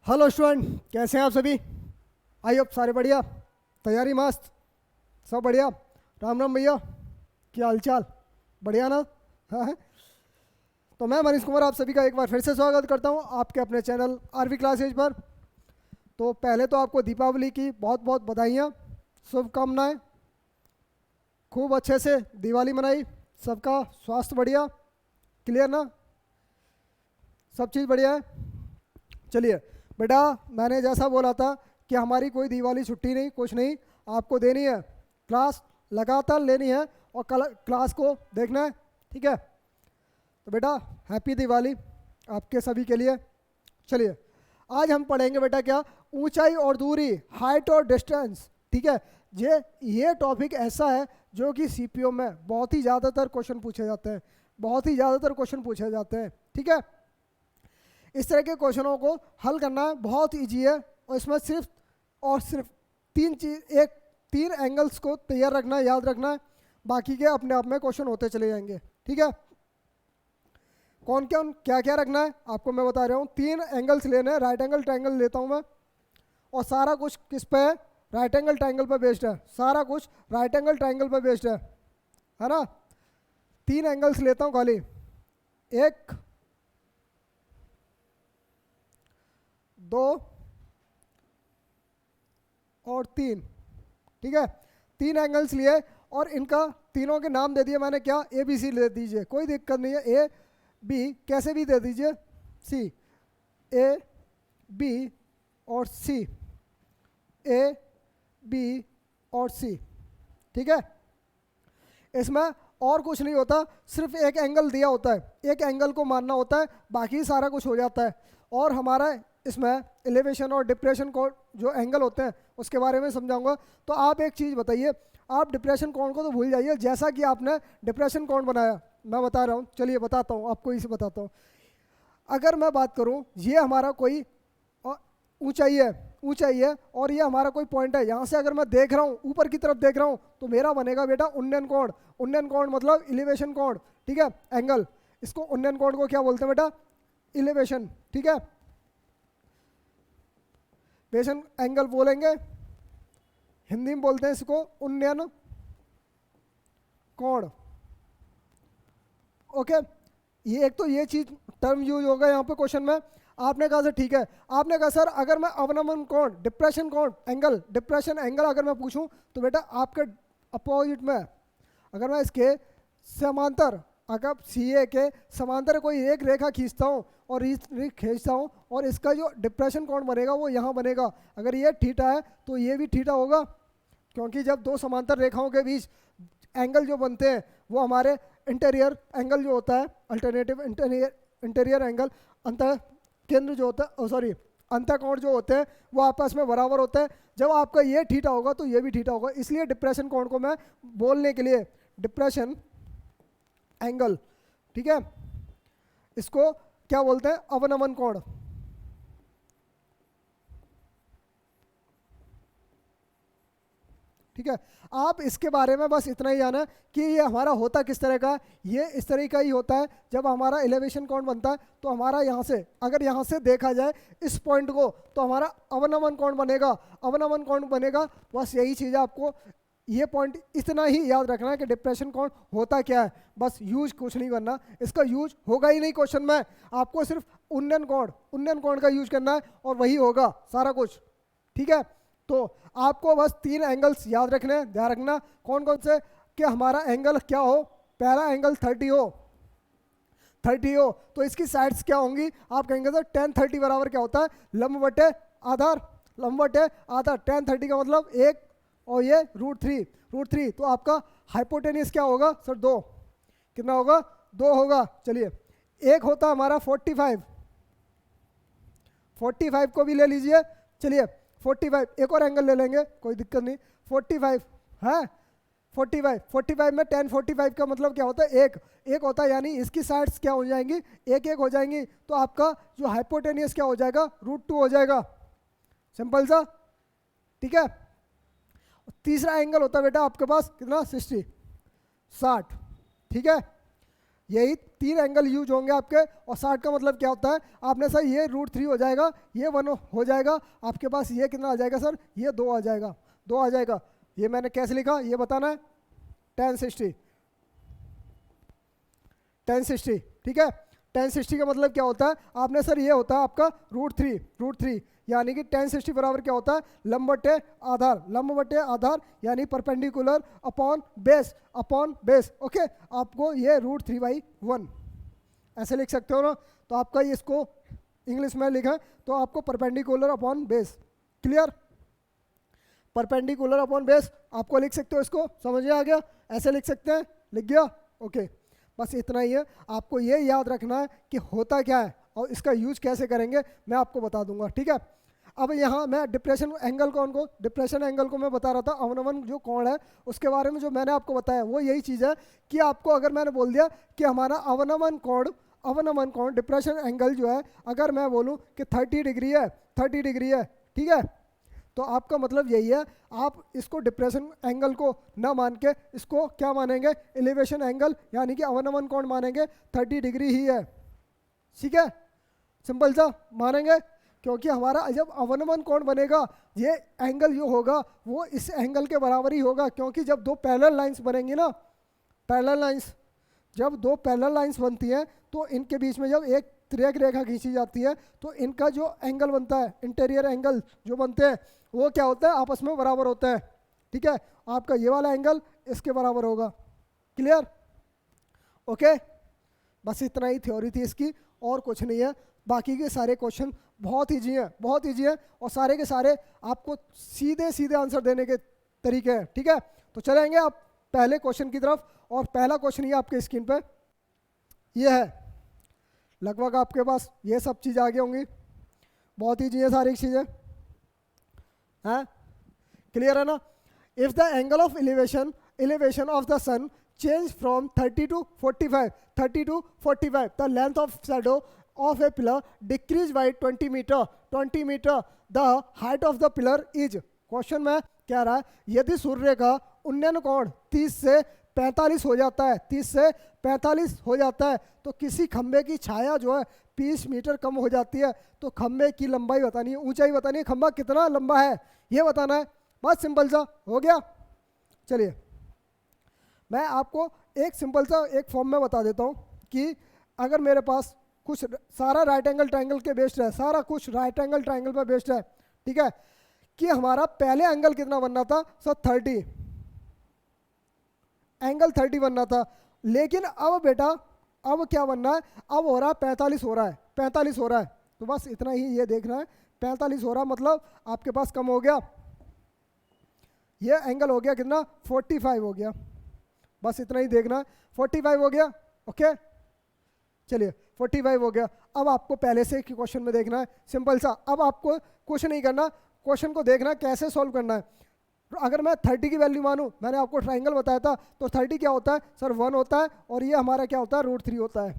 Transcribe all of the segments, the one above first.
Hello student, कैसे हैं आप सभी? आई होप सारे बढ़िया, तैयारी मस्त, सब बढ़िया। राम राम भैया, क्या हालचाल? बढ़िया ना? हाँ। तो मैं मनीष कुमार आप सभी का एक बार फिर से स्वागत करता हूँ आपके अपने चैनल आरवी क्लासेज पर। तो पहले तो आपको दीपावली की बहुत बहुत बधाइयाँ, शुभकामनाएं। खूब अच्छे से दिवाली मनाई, सबका स्वास्थ्य बढ़िया, क्लियर ना? सब चीज़ बढ़िया है। चलिए बेटा, मैंने जैसा बोला था कि हमारी कोई दिवाली छुट्टी नहीं, कुछ नहीं, आपको देनी है क्लास, लगातार लेनी है और क्लास को देखना है, ठीक है? तो बेटा हैप्पी दिवाली आपके सभी के लिए। चलिए आज हम पढ़ेंगे बेटा क्या, ऊंचाई और दूरी, हाइट और डिस्टेंस, ठीक है? ये टॉपिक ऐसा है जो कि सीपीओ में बहुत ही ज़्यादातर क्वेश्चन पूछे जाते हैं, बहुत ही ज़्यादातर क्वेश्चन पूछे जाते हैं, ठीक है? इस तरह के क्वेश्चनों को हल करना बहुत ईजी है और इसमें सिर्फ तीन एंगल्स को तैयार रखना है, याद रखना है, बाकी के अपने आप में क्वेश्चन होते चले जाएंगे, ठीक है? कौन क्या क्या रखना है आपको मैं बता रहा हूँ। तीन एंगल्स लेने हैं, राइट एंगल ट्रायंगल लेता हूँ मैं, और सारा कुछ किस पे है? राइट एंगल ट्रायंगल पर बेस्ड है, सारा कुछ राइट एंगल ट्रायंगल पर बेस्ड है ना? तीन एंगल्स लेता हूँ खाली, एक, दो और तीन, ठीक है? तीन एंगल्स लिए और इनका तीनों के नाम दे दिए मैंने, क्या? ए बी सी दे दीजिए, कोई दिक्कत नहीं है, ए बी कैसे भी दे दीजिए, सी, ए बी और सी, ए बी और सी, ठीक है? इसमें और कुछ नहीं होता, सिर्फ एक एंगल दिया होता है, एक एंगल को मानना होता है, बाकी सारा कुछ हो जाता है। और हमारा इसमें एलिवेशन और डिप्रेशन को जो एंगल होते हैं उसके बारे में समझाऊंगा। तो आप एक चीज़ बताइए, आप डिप्रेशन कोण को तो भूल जाइए, जैसा कि आपने डिप्रेशन कोण बनाया, मैं बता रहा हूँ, चलिए बताता हूँ आपको, इसे बताता हूँ। अगर मैं बात करूँ, ये हमारा कोई ऊंचाई है और ये हमारा कोई पॉइंट है, यहाँ से अगर मैं देख रहा हूँ, ऊपर की तरफ देख रहा हूँ, तो मेरा बनेगा बेटा उन्नयन कोण। उन्नयन कोण मतलब इलिवेशन कोण, ठीक है? एंगल, इसको उन्नयन कोण को क्या बोलते हैं बेटा? इलिवेशन, ठीक है? वेशन एंगल बोलेंगे, हिंदी में बोलते हैं इसको उन्नयन कोण। ओके, ये एक तो ये चीज टर्म यूज होगा यहाँ पे क्वेश्चन में। आपने कहा सर ठीक है, आपने कहा सर अगर मैं अवनमन कोण, डिप्रेशन कोण एंगल, डिप्रेशन एंगल अगर मैं पूछूं तो बेटा आपके अपोजिट में, अगर मैं इसके समांतर, अगर सी ए के समांतर कोई एक रेखा खींचता हूँ और खींचता हूँ और इसका जो डिप्रेशन कोण बनेगा वो यहाँ बनेगा। अगर ये थीटा है तो ये भी थीटा होगा, क्योंकि जब दो समांतर रेखाओं के बीच एंगल जो बनते हैं वो हमारे इंटीरियर एंगल जो होता है, अल्टरनेटिव इंटीरियर एंगल, अंत केंद्र जो होता है, सॉरी अंतःकोण जो होते हैं वो आपस में बराबर होते हैं। जब आपका ये थीटा होगा तो ये भी थीटा होगा, इसलिए डिप्रेशन कोण को मैं बोलने के लिए डिप्रेशन एंगल, ठीक है, इसको क्या बोलते हैं? अवनमन कोण। ठीक है, आप इसके बारे में बस इतना ही जाना कि ये हमारा होता किस तरह का, ये इस तरह का ही होता है। जब हमारा एलिवेशन कोण बनता है तो हमारा यहाँ से, अगर यहाँ से देखा जाए इस पॉइंट को, तो हमारा अवनमन कोण बनेगा, अवनमन कोण बनेगा। बस यही चीज़ है, आपको ये पॉइंट इतना ही याद रखना है कि डिप्रेशन कोण होता क्या है, बस यूज कुछ नहीं करना, इसका यूज होगा ही नहीं क्वेश्चन में। आपको सिर्फ उन्नयन कोण का यूज करना है और वही होगा सारा कुछ, ठीक है? तो आपको बस तीन एंगल्स याद रखने हैं, ध्यान रखना कौन कौन से, कि हमारा एंगल क्या हो, पहला एंगल 30 हो तो इसकी साइड्स क्या होंगी? आप कहेंगे सर tan 30 बराबर क्या होता है? लंब बटे आधार, लंब बटे आधार। tan 30 का मतलब एक और ये √3, तो आपका हाइपोटेनियस क्या होगा सर? 2, कितना होगा? 2 होगा। चलिए एक होता हमारा 45 को भी ले लीजिए, चलिए 45, एक और एंगल ले लेंगे, कोई दिक्कत नहीं। 45 है, 45 में tan 45 का मतलब क्या होता है? एक होता है, यानी इसकी साइड्स क्या हो जाएंगी? एक हो जाएंगी, तो आपका जो हाइपोटेनियस क्या हो जाएगा? √2 हो जाएगा, सिंपल सा, ठीक है? तीसरा एंगल होता है बेटा आपके पास कितना? 60, ठीक है? यही 3 एंगल यूज होंगे आपके। और 60 का मतलब क्या होता है, आपने सर ये √3 हो जाएगा, ये 1 हो जाएगा, आपके पास ये कितना आ जाएगा सर, ये 2 आ जाएगा, 2 आ जाएगा। ये मैंने कैसे लिखा ये बताना है, tan 60, tan 60, ठीक है। tan 60 का मतलब क्या होता है, आपने सर ये होता है आपका √3, यानी कि tan 60 बराबर क्या होता है, लंब बटे आधार, लंब बटे आधार यानी परपेंडिकुलर अपॉन बेस, ओके। आपको ये √3/1 ऐसे लिख सकते हो ना। तो आपका ये इसको इंग्लिश में लिखा तो आपको perpendicular upon base, clear, perpendicular upon base आपको लिख सकते हो, इसको समझ में आ गया, ऐसे लिख सकते हैं, लिख गया, ओके। बस इतना ही है, आपको ये याद रखना है कि होता क्या है और इसका यूज कैसे करेंगे मैं आपको बता दूंगा, ठीक है। अब यहाँ मैं डिप्रेशन एंगल को मैं बता रहा था, अवनमन जो कोण है उसके बारे में जो मैंने आपको बताया वो यही चीज़ है कि आपको अगर मैंने बोल दिया कि हमारा अवनमन कोण डिप्रेशन एंगल जो है, अगर मैं बोलूँ कि 30 डिग्री है, ठीक है, तो आपका मतलब यही है, आप इसको डिप्रेशन एंगल को ना मान के इसको क्या मानेंगे, एलिवेशन एंगल, यानी कि अवनमन कोण मानेंगे 30 डिग्री ही है, ठीक है, सिंपल सा मानेंगे। क्योंकि हमारा जब अवनमन कोण बनेगा ये एंगल जो होगा वो इस एंगल के बराबर ही होगा, क्योंकि जब दो पैरेलल लाइंस बनेंगी ना, जब दो पैरेलल लाइंस बनती हैं तो इनके बीच में जब एक तिर्यक रेखा खींची जाती है तो इनका जो एंगल बनता है, इंटीरियर एंगल जो बनते हैं वो क्या होता है, आपस में बराबर होता है, ठीक है। आपका ये वाला एंगल इसके बराबर होगा, क्लियर, ओके। बस इतना ही थ्योरी थी इसकी, और कुछ नहीं है। बाकी के सारे क्वेश्चन बहुत ईजी हैं और सारे के सारे आपको सीधे आंसर देने के तरीके हैं, ठीक है। तो चलेंगे आप पहले क्वेश्चन की तरफ, और पहला क्वेश्चन ये आपके स्क्रीन पे ये है। लगभग आपके पास ये सब चीज़ आगे होंगी, बहुत ईजी है सारी चीज़ें, हाँ, क्लियर है ना। If the angle of elevation of the sun change from 30 to 45, the length of shadow of a pillar decrease by 20 meter, the height of the pillar is, question में क्या रहा है, यदि सूर्य का उन्नयन कोण 30 से 45 हो जाता है तो किसी खंबे की छाया जो है 20 मीटर कम हो जाती है, तो खंबे की लंबाई बतानी है, ऊंचाई बतानी है, खंबा कितना लंबा है ये बताना है, बस सिंपल सा हो गया। चलिए मैं आपको एक सिंपल सा एक फॉर्म में बता देता हूँ कि अगर मेरे पास कुछ सारा राइट एंगल ट्रायंगल के बेस्ड है, सारा कुछ राइट एंगल ट्रायंगल पर बेस्ड है, ठीक है, कि हमारा पहले एंगल कितना बनना था सर 30, एंगल 30 बनना था, लेकिन अब बेटा अब क्या बनना है, अब हो रहा है 45 हो रहा है, तो बस इतना ही ये देखना है, 45 हो रहा मतलब आपके पास कम हो गया, ये एंगल हो गया कितना 45 हो गया, बस इतना ही देखना है, 45 हो गया, ओके। चलिए 45 हो गया। अब आपको पहले से क्वेश्चन में देखना है, सिंपल सा, अब आपको कुछ नहीं करना, क्वेश्चन को देखना कैसे सॉल्व करना है। अगर मैं 30 की वैल्यू मानूं, मैंने आपको ट्रायंगल बताया था, तो 30 क्या होता है सर 1 होता है, और ये हमारा क्या होता है √3 होता है,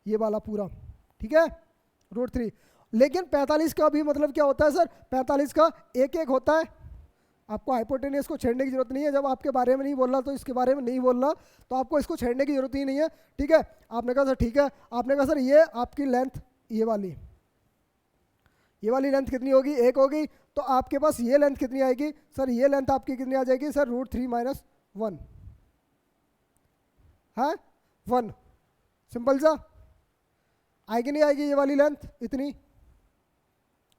ये वाला पूरा, ठीक है, √3। लेकिन 45 का भी मतलब क्या होता है सर, 45 का एक होता है, आपको हाइपोटेनियस को छेड़ने की जरूरत नहीं है, जब आपके बारे में नहीं बोल रहा तो इसके बारे में नहीं बोल रहा, तो आपको इसको छेड़ने की जरूरत ही नहीं है, ठीक है। आपने कहा सर ठीक है, आपने कहा सर ये आपकी लेंथ ये वाली लेंथ कितनी होगी, 1 होगी, तो आपके पास ये लेंथ कितनी आएगी सर, ये लेंथ आपकी कितनी आ जाएगी सर √3 - 1, हाँ 1, सिंपल सा, आएगी नहीं आएगी ये वाली लेंथ,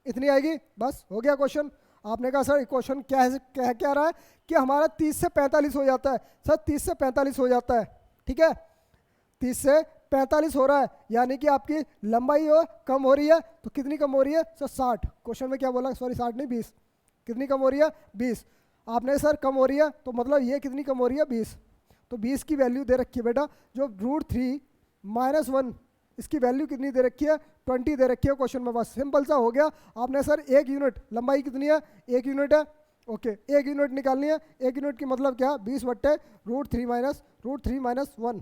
इतनी आएगी, बस हो गया क्वेश्चन। आपने कहा सर क्वेश्चन क्या रहा है कि हमारा 30 से 45 हो जाता है, सर 30 से 45 हो जाता है, ठीक है, 30 से 45 हो रहा है, यानी कि आपकी लंबाई कम हो रही है, तो कितनी कम हो रही है सर 60, क्वेश्चन में क्या बोला, सॉरी 60 नहीं 20, कितनी कम हो रही है 20, आपने सर कम हो रही है तो मतलब ये कितनी कम हो रही है 20, तो 20 की वैल्यू दे रखी है बेटा, जो √3 - 1 इसकी वैल्यू कितनी दे रखी है 20 दे रखी है क्वेश्चन में, बस सिंपल सा हो गया। आपने सर 1 यूनिट, लंबाई कितनी है 1 यूनिट है, ओके, 1 यूनिट निकालनी है, 1 यूनिट की मतलब क्या 20 बट्टे √3 - 1,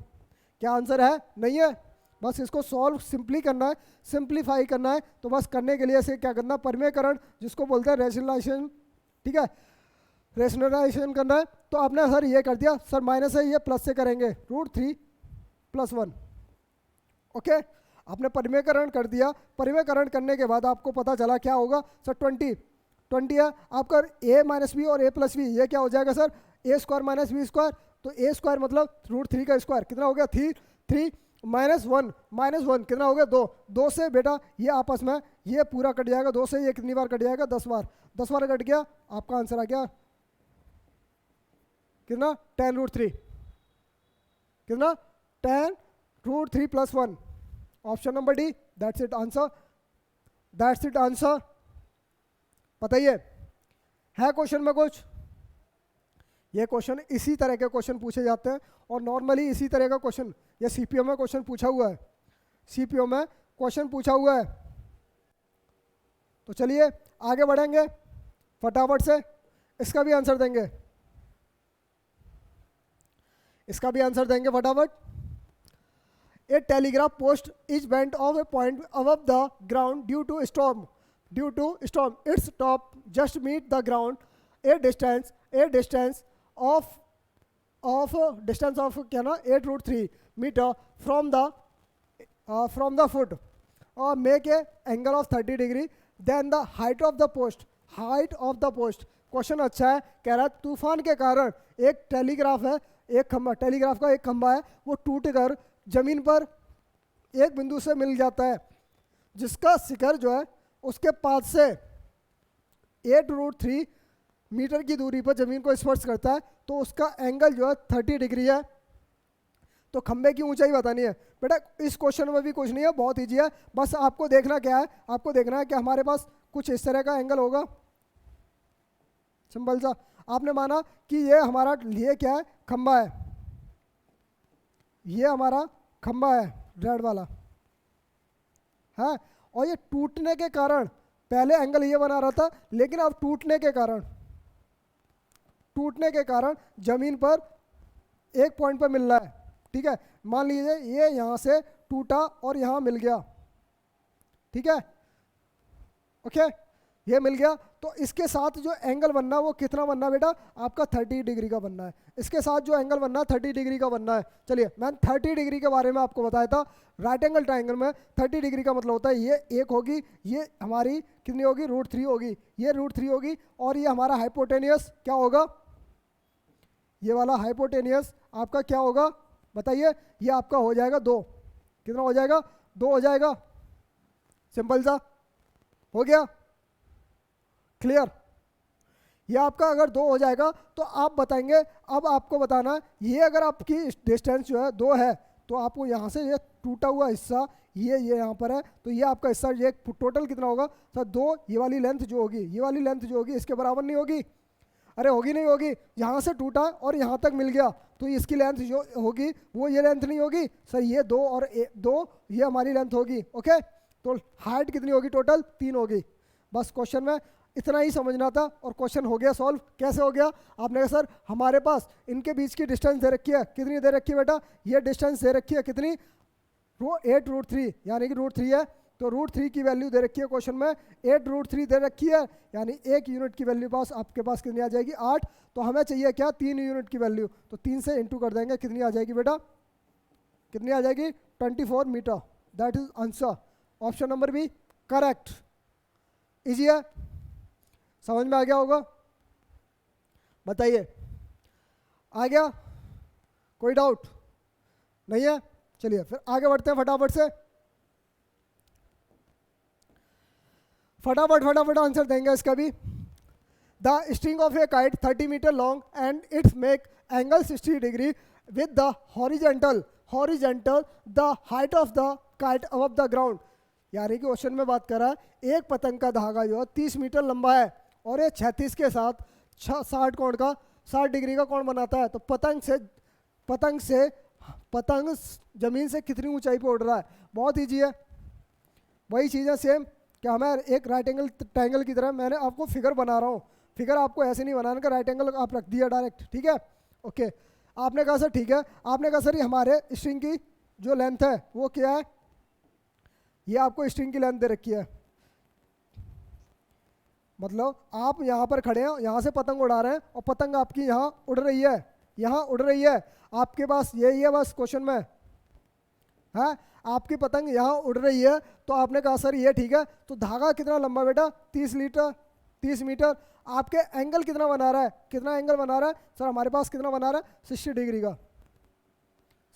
क्या आंसर है, नहीं है। बस इसको सॉल्व सिंप्लीफाई करना है, तो बस करने के लिए इसे क्या करना, परिमेयकरण जिसको बोलते हैं रेशनलाइजेशन, ठीक है, रेशनलाइजेशन करना है। तो आपने सर ये कर दिया, सर माइनस है ये प्लस से करेंगे √3 + 1, ओके, आपने परिमेयकरण कर दिया, परिमेयकरण करने के बाद आपको पता चला क्या होगा सर, 20 है आपका a माइनस बी और a प्लस बी, ये क्या हो जाएगा sir, a square minus B square, तो a स्क्वायर मतलब √3 का स्क्वायर, कितना हो गया 3 माइनस वन कितना हो गया 2 से बेटा ये आपस में ये पूरा कट जाएगा, 2 से ये कितनी बार कट जाएगा 10 बार कट गया, आपका आंसर आ गया कितना 10√3, कितना 10√3 plus 1, option number D, that's it answer. बताइए है क्वेश्चन में कुछ? ये क्वेश्चन इसी तरह के क्वेश्चन पूछे जाते हैं और नॉर्मली इसी तरह का क्वेश्चन ये सीपीओ में क्वेश्चन पूछा हुआ है, सीपीओ में क्वेश्चन पूछा हुआ है। तो चलिए आगे बढ़ेंगे फटाफट से, इसका भी आंसर देंगे, इसका भी आंसर देंगे फटाफट। A telegraph post is bent off a point above the ground due to storm. Its top just meet the ground. A distance of क्या ना 8√3 meter from the foot. Make a angle of 30 degree. Then the height of the post. Question अच्छा है, कह रहा है तूफान के कारण एक टेलीग्राफ है, एक खंभा, टेलीग्राफ का एक खंभा है, वो टूट कर जमीन पर एक बिंदु से मिल जाता है, जिसका शिखर जो है उसके पास से 8√3 मीटर की दूरी पर जमीन को स्पर्श करता है, तो उसका एंगल जो है 30 डिग्री है। तो खंबे की ऊंचाई बतानी है बेटा, इस क्वेश्चन में भी कुछ नहीं है, बहुत ईजी है, बस आपको देखना क्या है, आपको देखना है कि हमारे पास कुछ इस तरह का एंगल होगा, सिंपल सा। आपने माना कि ये हमारा लिए क्या है, खंबा है, ये हमारा खंबा है रेड वाला है, और ये टूटने के कारण पहले एंगल ये बना रहा था, लेकिन अब टूटने के कारण जमीन पर एक पॉइंट पर मिल रहा है, ठीक है। मान लीजिए ये यहाँ से टूटा और यहाँ मिल गया, ठीक है, ओके, ये मिल गया, तो इसके साथ जो एंगल बनना है वो कितना बनना है बेटा, आपका 30 डिग्री का बनना है, इसके साथ जो एंगल बनना है 30 डिग्री का बनना है। चलिए मैं 30 डिग्री के बारे में आपको बताया था, राइट एंगल ट्राइंगल में 30 डिग्री का मतलब होता है ये एक होगी, ये हमारी कितनी होगी √3 होगी, ये √3 होगी, और ये हमारा हाइपोटेनियस क्या होगा, ये वाला हाइपोटेनियस आपका क्या होगा बताइए, ये आपका हो जाएगा 2, कितना हो जाएगा 2 हो जाएगा, सिंपल सा हो गया, क्लियर। ये आपका अगर 2 हो जाएगा तो आप बताएंगे, अब आपको बताना ये अगर आपकी डिस्टेंस जो है 2 है, तो आपको यहाँ से ये टूटा हुआ हिस्सा ये यहाँ पर है, तो ये आपका हिस्सा ये टोटल कितना होगा सर 2, ये वाली लेंथ जो होगी, ये वाली लेंथ जो होगी इसके बराबर नहीं होगी, अरे होगी नहीं होगी, यहाँ से टूटा और यहाँ तक मिल गया, तो इसकी लेंथ जो होगी वो ये लेंथ नहीं होगी सर, ये 2 और 2 ये हमारी लेंथ होगी, ओके। तो हाइट कितनी होगी टोटल 3 होगी, बस क्वेश्चन में इतना ही समझना था और क्वेश्चन हो गया सॉल्व। कैसे हो गया, आपने कहा सर हमारे पास इनके बीच की डिस्टेंस दे रखी है, कितनी दे रखी है बेटा, ये डिस्टेंस दे रखी है कितनी 8√3, यानी कि √3 है, तो √3 की वैल्यू दे रखी है क्वेश्चन में, 8√3 दे रखी है, यानी 1 यूनिट की वैल्यू पास आपके पास कितनी आ जाएगी 8, तो हमें चाहिए क्या 3 यूनिट की वैल्यू, तो 3 से इंटू कर देंगे, कितनी आ जाएगी बेटा, कितनी आ जाएगी 24 metre, that is answer, option number B correct. Easy है, समझ में आ गया होगा, बताइए आ गया, कोई डाउट नहीं है। चलिए फिर आगे बढ़ते हैं फटाफट से, फटाफट आंसर देंगे इसका भी। The string of a kite 30 metre long and it's make angle 60 degree with the horizontal the height of the kite above the ground, यानी कि क्वेश्चन में बात कर रहा है एक पतंग का धागा जो है 30 मीटर लंबा है और ये 36 के साथ 60 डिग्री का कोण बनाता है, तो पतंग जमीन से कितनी ऊंचाई पर उड़ रहा है, बहुत ईजी है, वही चीज़ है सेम कि हमें एक राइट एंगल ट्रायंगल की तरह, मैंने आपको फिगर बना रहा हूँ, फिगर आपको ऐसे नहीं बनाना कि राइट एंगल आप रख दिया डायरेक्ट, ठीक है, ओके। आपने कहा सर ठीक है, आपने कहा सर ये हमारे स्ट्रिंग की जो लेंथ है वो क्या है, ये आपको स्ट्रिंग की लेंथ दे रखी है, मतलब आप यहाँ पर खड़े हैं, यहाँ से पतंग उड़ा रहे हैं और पतंग आपकी यहाँ उड़ रही है, आपके पास यही है बस क्वेश्चन में, है। आपकी पतंग यहाँ उड़ रही है तो आपने कहा सर ये ठीक है, तो धागा कितना लंबा बेटा 30 मीटर। आपके एंगल कितना बना रहा है, कितना एंगल बना रहा है सर, हमारे पास कितना बना रहा है 60 डिग्री का,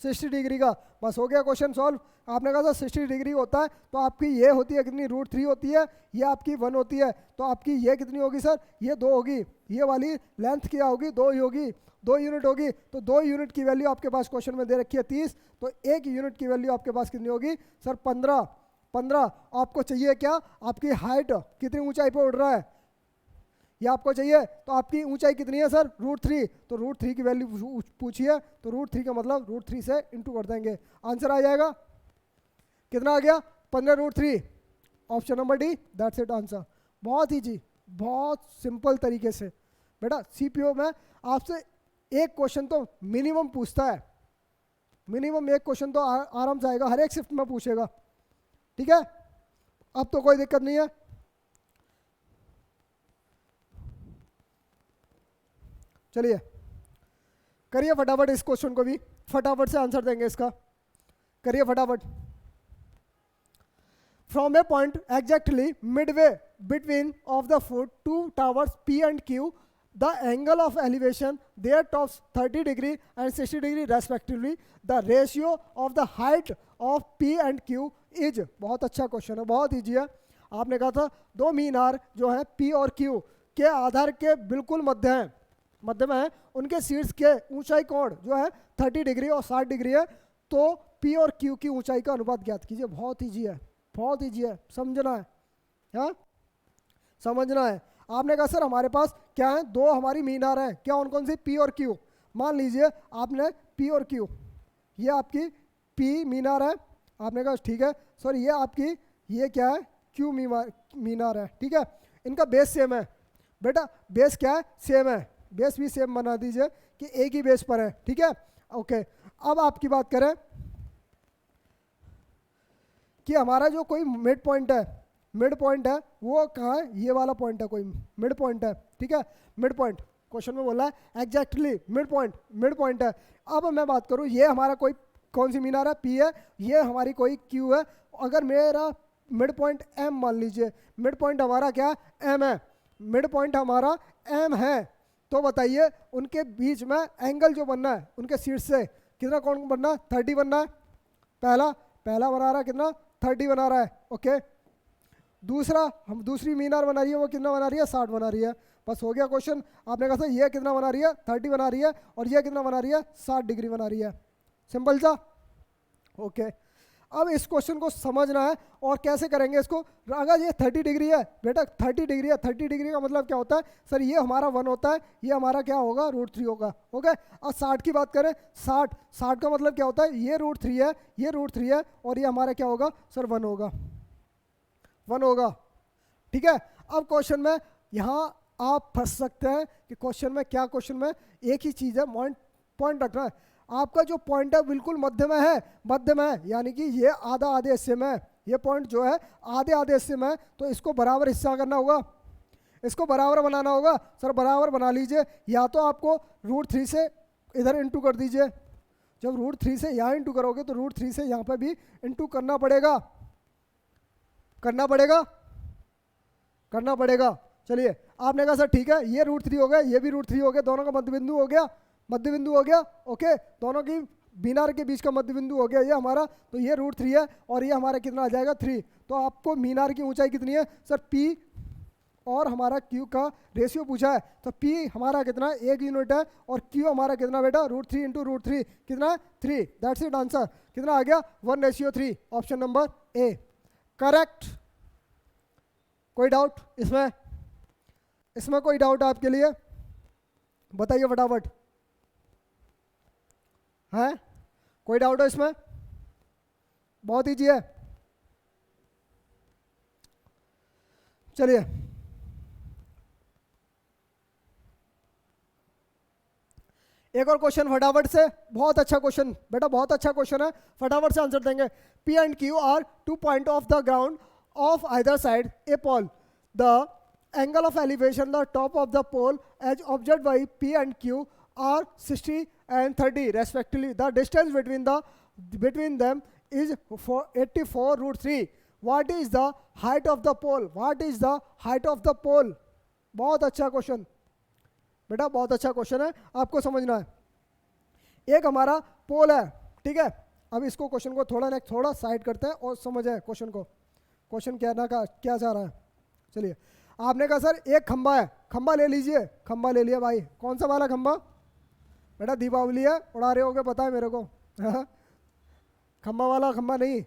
60 डिग्री का। बस हो गया क्वेश्चन सॉल्व। आपने कहा सर 60 डिग्री होता है तो आपकी ये होती है कितनी, √3 होती है, ये आपकी 1 होती है, तो आपकी ये कितनी होगी सर, ये 2 होगी। ये वाली लेंथ क्या होगी, 2 ही होगी, 2 यूनिट होगी। तो 2 यूनिट की वैल्यू आपके पास क्वेश्चन में दे रखी है 30, तो 1 यूनिट की वैल्यू आपके पास कितनी होगी सर 15। आपको चाहिए क्या, आपकी हाइट कितनी ऊंचाई पर उड़ रहा है, ये आपको चाहिए। तो आपकी ऊंचाई कितनी है सर √3, तो √3 की वैल्यू पूछिए, तो √3 का मतलब √3 से इंटू कर देंगे, आंसर आ जाएगा। कितना आ गया 15 √3, option number D, that's it answer. बहुत ईजी, बहुत सिंपल तरीके से। बेटा सीपीओ में आपसे एक क्वेश्चन तो मिनिमम पूछता है, मिनिमम एक क्वेश्चन तो आराम से आएगा, हर एक शिफ्ट में पूछेगा, ठीक है। अब तो कोई दिक्कत नहीं है। चलिए करिए फटाफट इस क्वेश्चन को भी, फटाफट से आंसर देंगे इसका, करिए फटाफट। From a point exactly midway between of the foot two towers P and Q, the angle of elevation their tops 30 degree and 60 degree respectively, the ratio of the height of P and Q is। बहुत अच्छा question है, बहुत easy है। आपने कहा था दो मीनार जो है P और Q के आधार के बिल्कुल मध्य हैं, मध्य में है, उनके शीर्ष के ऊंचाई कोण जो है 30 डिग्री और 60 डिग्री है, तो P और Q की ऊंचाई का अनुपात ज्ञात कीजिए। बहुत ईजी है, बहुत ईजी है, समझना है, हाँ समझना है। आपने कहा सर हमारे पास क्या है, दो हमारी मीनार है, क्या कौन कौन सी, P और Q। मान लीजिए आपने P और Q, ये आपकी P मीनार है, आपने कहा ठीक है सर, ये आपकी ये क्या है Q मीनार है, ठीक है। इनका बेस सेम है बेटा, बेस क्या है सेम है, बेस भी सेम बना दीजिए कि एक ही बेस पर है, ठीक है ओके। अब आपकी बात करें कि हमारा जो कोई मिड पॉइंट है, मिड पॉइंट है वो कहाँ है, ये वाला पॉइंट है, कोई मिड पॉइंट है, ठीक है। मिड पॉइंट क्वेश्चन में बोला है एग्जैक्टली मिड पॉइंट है। अब मैं बात करूँ, ये हमारा कोई कौन सी मीनार है, P है, ये हमारी कोई Q है। अगर मेरा मिड पॉइंट M मान लीजिए, मिड पॉइंट हमारा क्या M है, मिड पॉइंट हमारा M है, तो बताइए उनके बीच में एंगल जो बनना है, उनके शीर्ष से कितना कोण बनना है, 30 बनना है। पहला बना रहा है कितना, 30 बना रहा है, ओके। दूसरा हम दूसरी मीनार बना रही है, वो कितना बना रही है, 60 बना रही है। बस हो गया क्वेश्चन। आपने कहा था ये कितना बना रही है, 30 बना रही है, और ये कितना बना रही है, 60 डिग्री बना रही है। सिंपल सा, ओके। अब इस क्वेश्चन को समझना है और कैसे करेंगे इसको। अगर ये 30 डिग्री है बेटा, 30 डिग्री है, 30 डिग्री का मतलब क्या होता है सर, ये हमारा 1 होता है, ये हमारा क्या होगा √3 होगा, ओके। और 60 की बात करें, 60 का मतलब क्या होता है, ये √3 है, ये √3 है, और ये हमारा क्या होगा सर 1 होगा, 1 होगा, ठीक है। अब क्वेश्चन में यहाँ आप फंस सकते हैं कि क्वेश्चन में क्या, क्वेश्चन में एक ही चीज़ है, पॉइंट रखना है। आपका जो पॉइंट है बिल्कुल मध्य में है, मध्य में है, यानी कि ये आधे हिस्से में है, ये पॉइंट जो है आधे हिस्से में है, तो इसको बराबर हिस्सा करना होगा, इसको बराबर बनाना होगा। सर बराबर बना लीजिए, या तो आपको √3 से इधर इंटू कर दीजिए, जब √3 से यहाँ इंटू करोगे तो √3 से यहाँ पर भी इंटू करना पड़ेगा, करना पड़ेगा। चलिए आपने कहा सर ठीक है, ये √3 हो गया, ये भी √3 हो गया, दोनों का मध्य बिंदु हो गया, ओके। दोनों की मीनार के बीच का मध्य बिंदु हो गया ये हमारा, तो ये √3 है, और ये हमारा कितना आ जाएगा 3। तो आपको मीनार की ऊंचाई कितनी है सर, P और हमारा Q का रेशियो पूछा है, तो P हमारा कितना 1 यूनिट है, और Q हमारा कितना बेटा √3 इंटू √3 कितना 3, दैट्स इट आंसर। कितना आ गया 1:3, ऑप्शन नंबर A करेक्ट। कोई डाउट इसमें कोई डाउट आपके लिए, बताइए फटाफट, है कोई डाउट है इसमें, बहुत ईजी है। चलिए एक और क्वेश्चन फटाफट से, बहुत अच्छा क्वेश्चन बेटा, बहुत अच्छा क्वेश्चन है, फटाफट से आंसर देंगे। P and Q are 2 points of the ground of either side a pole. The angle of elevation, the top of the pole as observed by P and Q are 60 and 30 respectively. The distance between them is 84√3. What is the height of the pole? What is the height of the pole? बहुत अच्छा question बेटा, बहुत अच्छा question है, आपको समझना है. एक हमारा पोल है, ठीक है. अब इसको क्वेश्चन को थोड़ा साइड करते हैं और समझे क्वेश्चन को. क्वेश्चन कहना का क्या चाह रहा है. चलिए, आपने कहा सर एक खंबा है, खंबा ले लीजिए. खंबा ले लिया भाई. कौन सा वाला खंबा? बेटा दीपावली है, उड़ा रहे होगे, पता है मेरे को. खंबा वाला खंबा नहीं,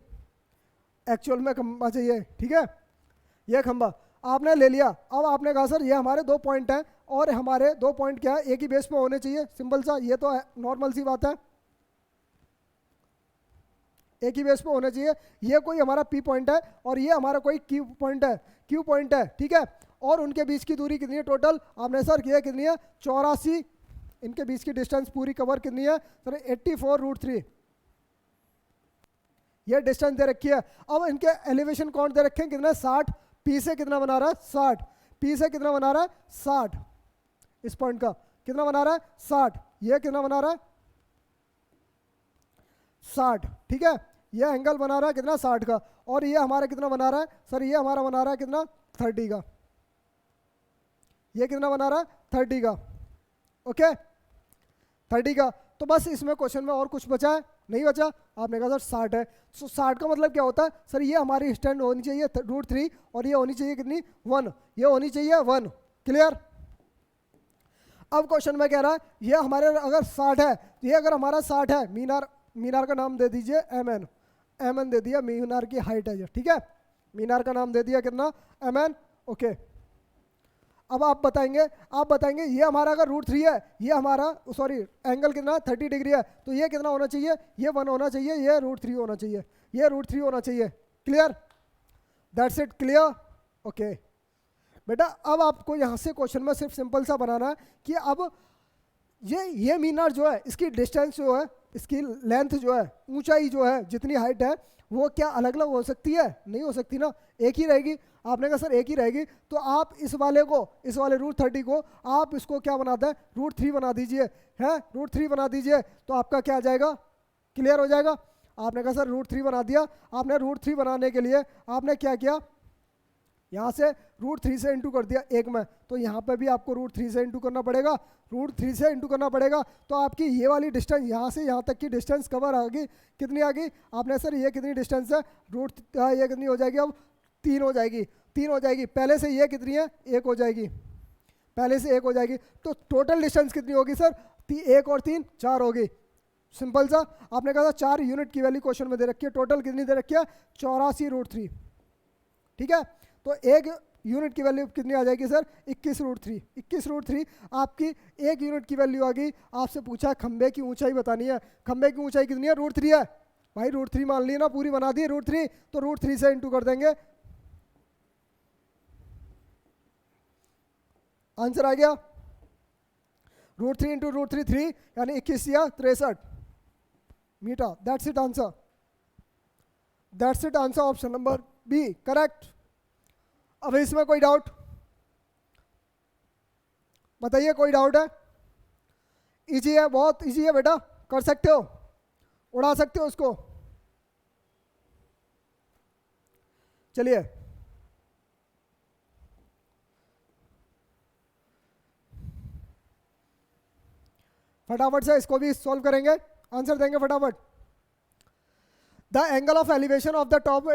एक्चुअल में खंबा चाहिए, ठीक है. ये खंबा आपने ले लिया. अब आपने कहा सर ये हमारे 2 पॉइंट हैं और हमारे 2 पॉइंट क्या है, एक ही बेस पे होने चाहिए. सिंपल सा, ये तो नॉर्मल सी बात है, एक ही बेस पे होने चाहिए. ये कोई हमारा पी पॉइंट है और ये हमारा कोई क्यू पॉइंट है, क्यू पॉइंट है, ठीक है. और उनके बीच की दूरी कितनी है टोटल? आपने सर किया कितनी है? 84. इनके बीच की डिस्टेंस पूरी कवर कितनी है सर? 84√3. ये डिस्टेंस दे रखी है. अब इनके एलिवेशन कौन दे रखे हैं? कितना? 60. पी से कितना बना रहा है? 60. पी से कितना बना रहा है? 60. इस पॉइंट का कितना बना रहा है? 60. ये कितना बना रहा है? 60. ठीक है. ये एंगल बना रहा है कितना? 60 का. और ये हमारा कितना बना रहा है सर? ये हमारा बना रहा है कितना? 30 का. ये कितना बना रहा है? 30 का. ओके, 30 का. तो बस इसमें क्वेश्चन में और कुछ बचा है? नहीं बचा. आपने कहा सर 60 है. तो 60 का मतलब क्या होता है सर? ये हमारी स्टैंड होनी चाहिए √3 और ये होनी चाहिए कितनी? 1. ये होनी चाहिए 1. क्लियर. अब क्वेश्चन में कह रहा है ये हमारे अगर 60 है, ये अगर हमारा 60 है, मीनार का नाम दे दीजिए एम एन दे दिया. मीनार की हाइट है ये, ठीक है. मीनार का नाम दे दिया कितना? M N. ओके. अब आप बताएंगे ये हमारा अगर √3 है, ये हमारा सॉरी एंगल कितना? 30 डिग्री है. तो ये कितना होना चाहिए? ये 1 होना चाहिए. ये √3 होना चाहिए. ये √3 होना चाहिए. Clear. That's it. Clear. Okay बेटा, अब आपको यहाँ से क्वेश्चन में सिर्फ सिंपल सा बनाना है कि अब ये मीनार जो है, इसकी डिस्टेंस जो है, इसकी लेंथ जो है, ऊंचाई जो है, जितनी हाइट है, वो क्या अलग अलग हो सकती है? नहीं हो सकती ना, एक ही रहेगी. आपने कहा सर एक ही रहेगी. तो आप इस वाले √30 को आप इसको क्या बनाते हैं? √3 बना दीजिए. है √3 बना दीजिए. तो आपका क्या आ जाएगा? क्लियर हो जाएगा. आपने कहा सर √3 बना दिया. आपने √3 बनाने के लिए आपने क्या किया? यहाँ से √3 से इंटू कर दिया एक में. तो यहाँ पे भी आपको √3 से इंटू करना पड़ेगा. √3 से इंटू करना पड़ेगा. तो आपकी ये वाली डिस्टेंस यहाँ से यहाँ तक की डिस्टेंस कवर आ गई. कितनी आ गई? आपने सर ये कितनी डिस्टेंस है? ये कितनी हो जाएगी? अब 3 हो जाएगी. 3 हो जाएगी. पहले से ये कितनी है? 1 हो जाएगी. पहले से 1 हो जाएगी. तो टोटल डिस्टेंस कितनी होगी सर? 1 और 3 4 होगी. सिंपल सा. आपने कहा था 4 यूनिट की वैल्यू क्वेश्चन में दे रखी है. टोटल कितनी दे रखी है? 84√3. ठीक है. तो 1 यूनिट की वैल्यू कितनी आ जाएगी सर? 21√3. 21√3 आपकी 1 यूनिट की वैल्यू आ गई. आपसे पूछा खंबे की ऊंचाई बतानी है. खंबे की ऊंचाई कितनी है? √3 है. भाई √3 मान ली ना, पूरी बना दी √3. तो √3 से इंटू कर देंगे. आंसर आ गया. √3 इंटू √3 3 यानी 21 या 63 metre. That's it answer. That's it answer. Option number B correct. अब इसमें कोई डाउट बताइए? कोई डाउट है? इजी है, बहुत इजी है बेटा, कर सकते हो, उड़ा सकते हो उसको. चलिए फटाफट से इसको भी सॉल्व करेंगे, आंसर देंगे फटाफट. The angle of elevation of the top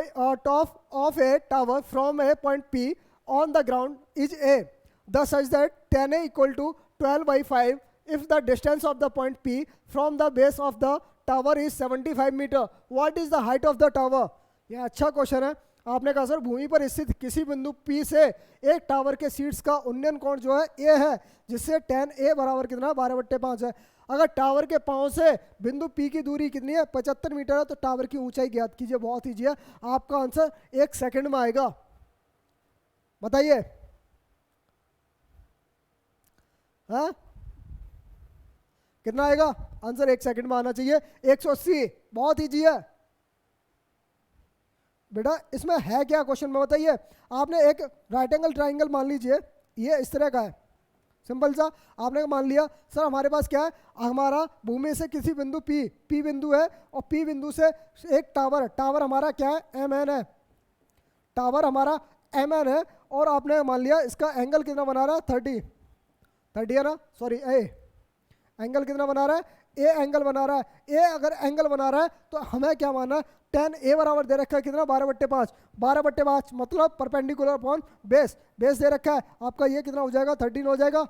of a tower from a point P on the ground is A. Thus such that tan A equal to 12/5 if the distance of the point P from the base of the tower is 75 meter. What is the height of the tower? ये अच्छा question है. आपने कहा sir भूमि पर स्थित किसी बिंदु P से एक टावर के शीर्ष का उन्नयन कोण जो है A है, जिससे tan A बराबर कितना? 12/5 है. अगर टावर के पांव से बिंदु P की दूरी कितनी है? 75 मीटर है. तो टावर की ऊंचाई ज्ञात कीजिए. बहुत ईजी है. आपका आंसर 1 सेकंड में आएगा. बताइए. हाँ कितना आएगा आंसर? 1 सेकंड में आना चाहिए. 180. बहुत ईजी है बेटा. इसमें है क्या क्वेश्चन में बताइए. आपने एक राइट एंगल ट्राइंगल मान लीजिए, ये इस तरह का है, सिंपल सा। आपने मान लिया सर हमारे पास क्या है, हमारा भूमि से किसी बिंदु पी बिंदु है और पी बिंदु से एक टावर हमारा क्या है, एम एन है, टावर हमारा एम एन है, और आपने मान लिया इसका एंगल कितना बना रहा है, 30 है ना, सॉरी ए, एंगल कितना बना रहा है, ए एंगल बना रहा है। ए अगर एंगल बना रहा है तो हमें क्या मानना है, tan ए बराबर दे रखा है कितना, 12/5, 12/5 मतलब परपेंडिकुलर अपॉन बेस, बेस दे रखा है आपका, ये कितना हो जाएगा, 13 हो जाएगा।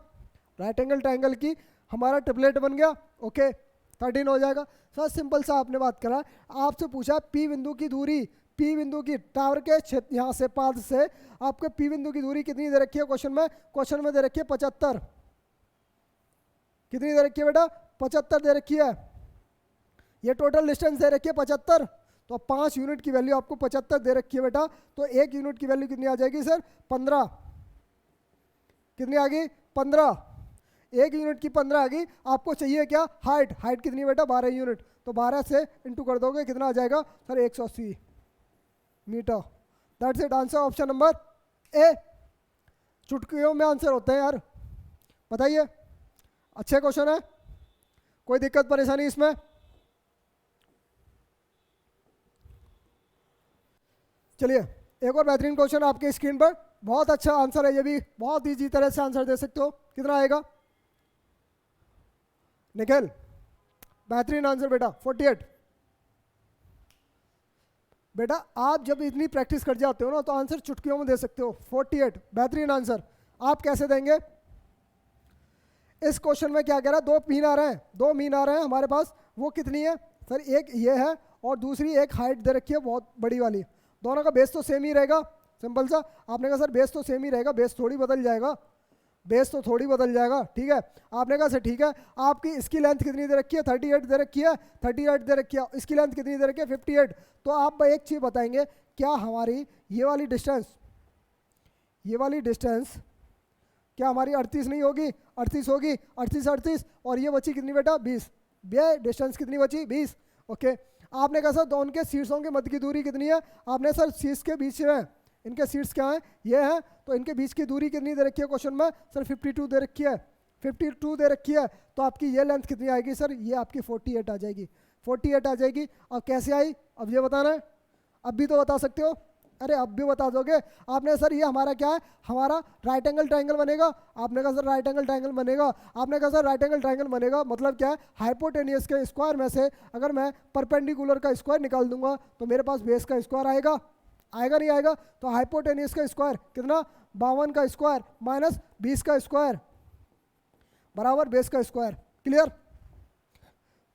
राइट एंगल ट्रायंगल की हमारा ट्रिपलेट बन गया, ओके 13 हो जाएगा। सर सिंपल सा आपने बात करा, आपसे पूछा पी बिंदु की दूरी, पी बिंदु की टावर के क्षेत्र यहाँ से पाद से आपके पी बिंदु की दूरी कितनी दे रखी है, क्वेश्चन में दे रखी है 75, कितनी दे रखी है बेटा, 75 दे रखी है। ये टोटल डिस्टेंस दे रखी है 75, तो 5 यूनिट की वैल्यू आपको 75 दे रखी है बेटा, तो 1 यूनिट की वैल्यू कितनी आ जाएगी सर, 15, कितनी आ गई, 15, 1 यूनिट की 15 आ गई। आपको चाहिए क्या, हाइट, हाइट कितनी बेटा, 12 यूनिट, तो 12 से इंटू कर दोगे कितना आ जाएगा sir, 180 metre. That's it, answer option number A. चुटकियों में आंसर होते हैं यार, बताइए, अच्छे क्वेश्चन है, कोई दिक्कत परेशानी इसमें। चलिए एक और बेहतरीन क्वेश्चन आपके स्क्रीन पर, बहुत अच्छा आंसर है ये भी, बहुत इजी तरह से आंसर दे सकते हो। कितना आएगा निखिल, बेहतरीन आंसर बेटा, 48। बेटा आप जब इतनी प्रैक्टिस कर जाते हो ना तो आंसर चुटकियों में दे सकते हो। 48 बेहतरीन आंसर। आप कैसे देंगे, इस क्वेश्चन में क्या कह रहा है, 2 मीन आ रहे हैं, 2 मीन आ रहे हैं हमारे पास, वो कितनी है सर, एक ये है और दूसरी एक हाइट दे रखी है बहुत बड़ी वाली, दोनों का बेस तो सेम ही रहेगा। सिंपल सा, आपने कहा सर बेस तो सेम ही रहेगा, बेस थोड़ी बदल जाएगा, बेस तो थोड़ी बदल जाएगा, ठीक है। आपने कहा सर ठीक है, आपकी इसकी लेंथ कितनी दे रखी है, 38 दे रखी है, 38 दे रखी है, इसकी लेंथ कितनी दे रखी है, 58। तो आप एक चीज़ बताएंगे, क्या हमारी ये वाली डिस्टेंस, ये वाली डिस्टेंस क्या हमारी 38 नहीं होगी, 38 होगी, 38 38, और ये बची कितनी बेटा, 20, ये डिस्टेंस कितनी बची, 20, ओके। आपने कहा सर दोनों के शीर्षों के मध्य की दूरी कितनी है, आपने सर शीर्ष के बीच में, इनके शीर्ष क्या है, ये है, तो इनके बीच की दूरी कितनी दे रखी है क्वेश्चन में सर, 52 दे रखी है, 52 दे रखी है। तो आपकी ये लेंथ कितनी आएगी सर, ये आपकी 48 आ जाएगी, 48 आ जाएगी। अब कैसे आई, अब ये बताना है, अब भी तो बता सकते हो, अरे अब भी बता दोगे। आपने सर ये हमारा क्या है, हमारा राइट एंगल ट्रायंगल बनेगा, आपने कहा सर राइट एंगल ट्रायंगल बनेगा, आपने कहा सर राइट एंगल ट्रायंगल बनेगा मतलब क्या है, हाइपोटेनियस के स्क्वायर में से अगर मैं परपेंडिकुलर का स्क्वायर निकाल दूंगा तो मेरे पास बेस का स्क्वायर आएगा, आएगा नहीं आएगा, तो हाइपोटेनियस का स्क्वायर कितना, 52 का स्क्वायर माइनस 20 का स्क्वायर बराबर बेस का स्क्वायर, क्लियर।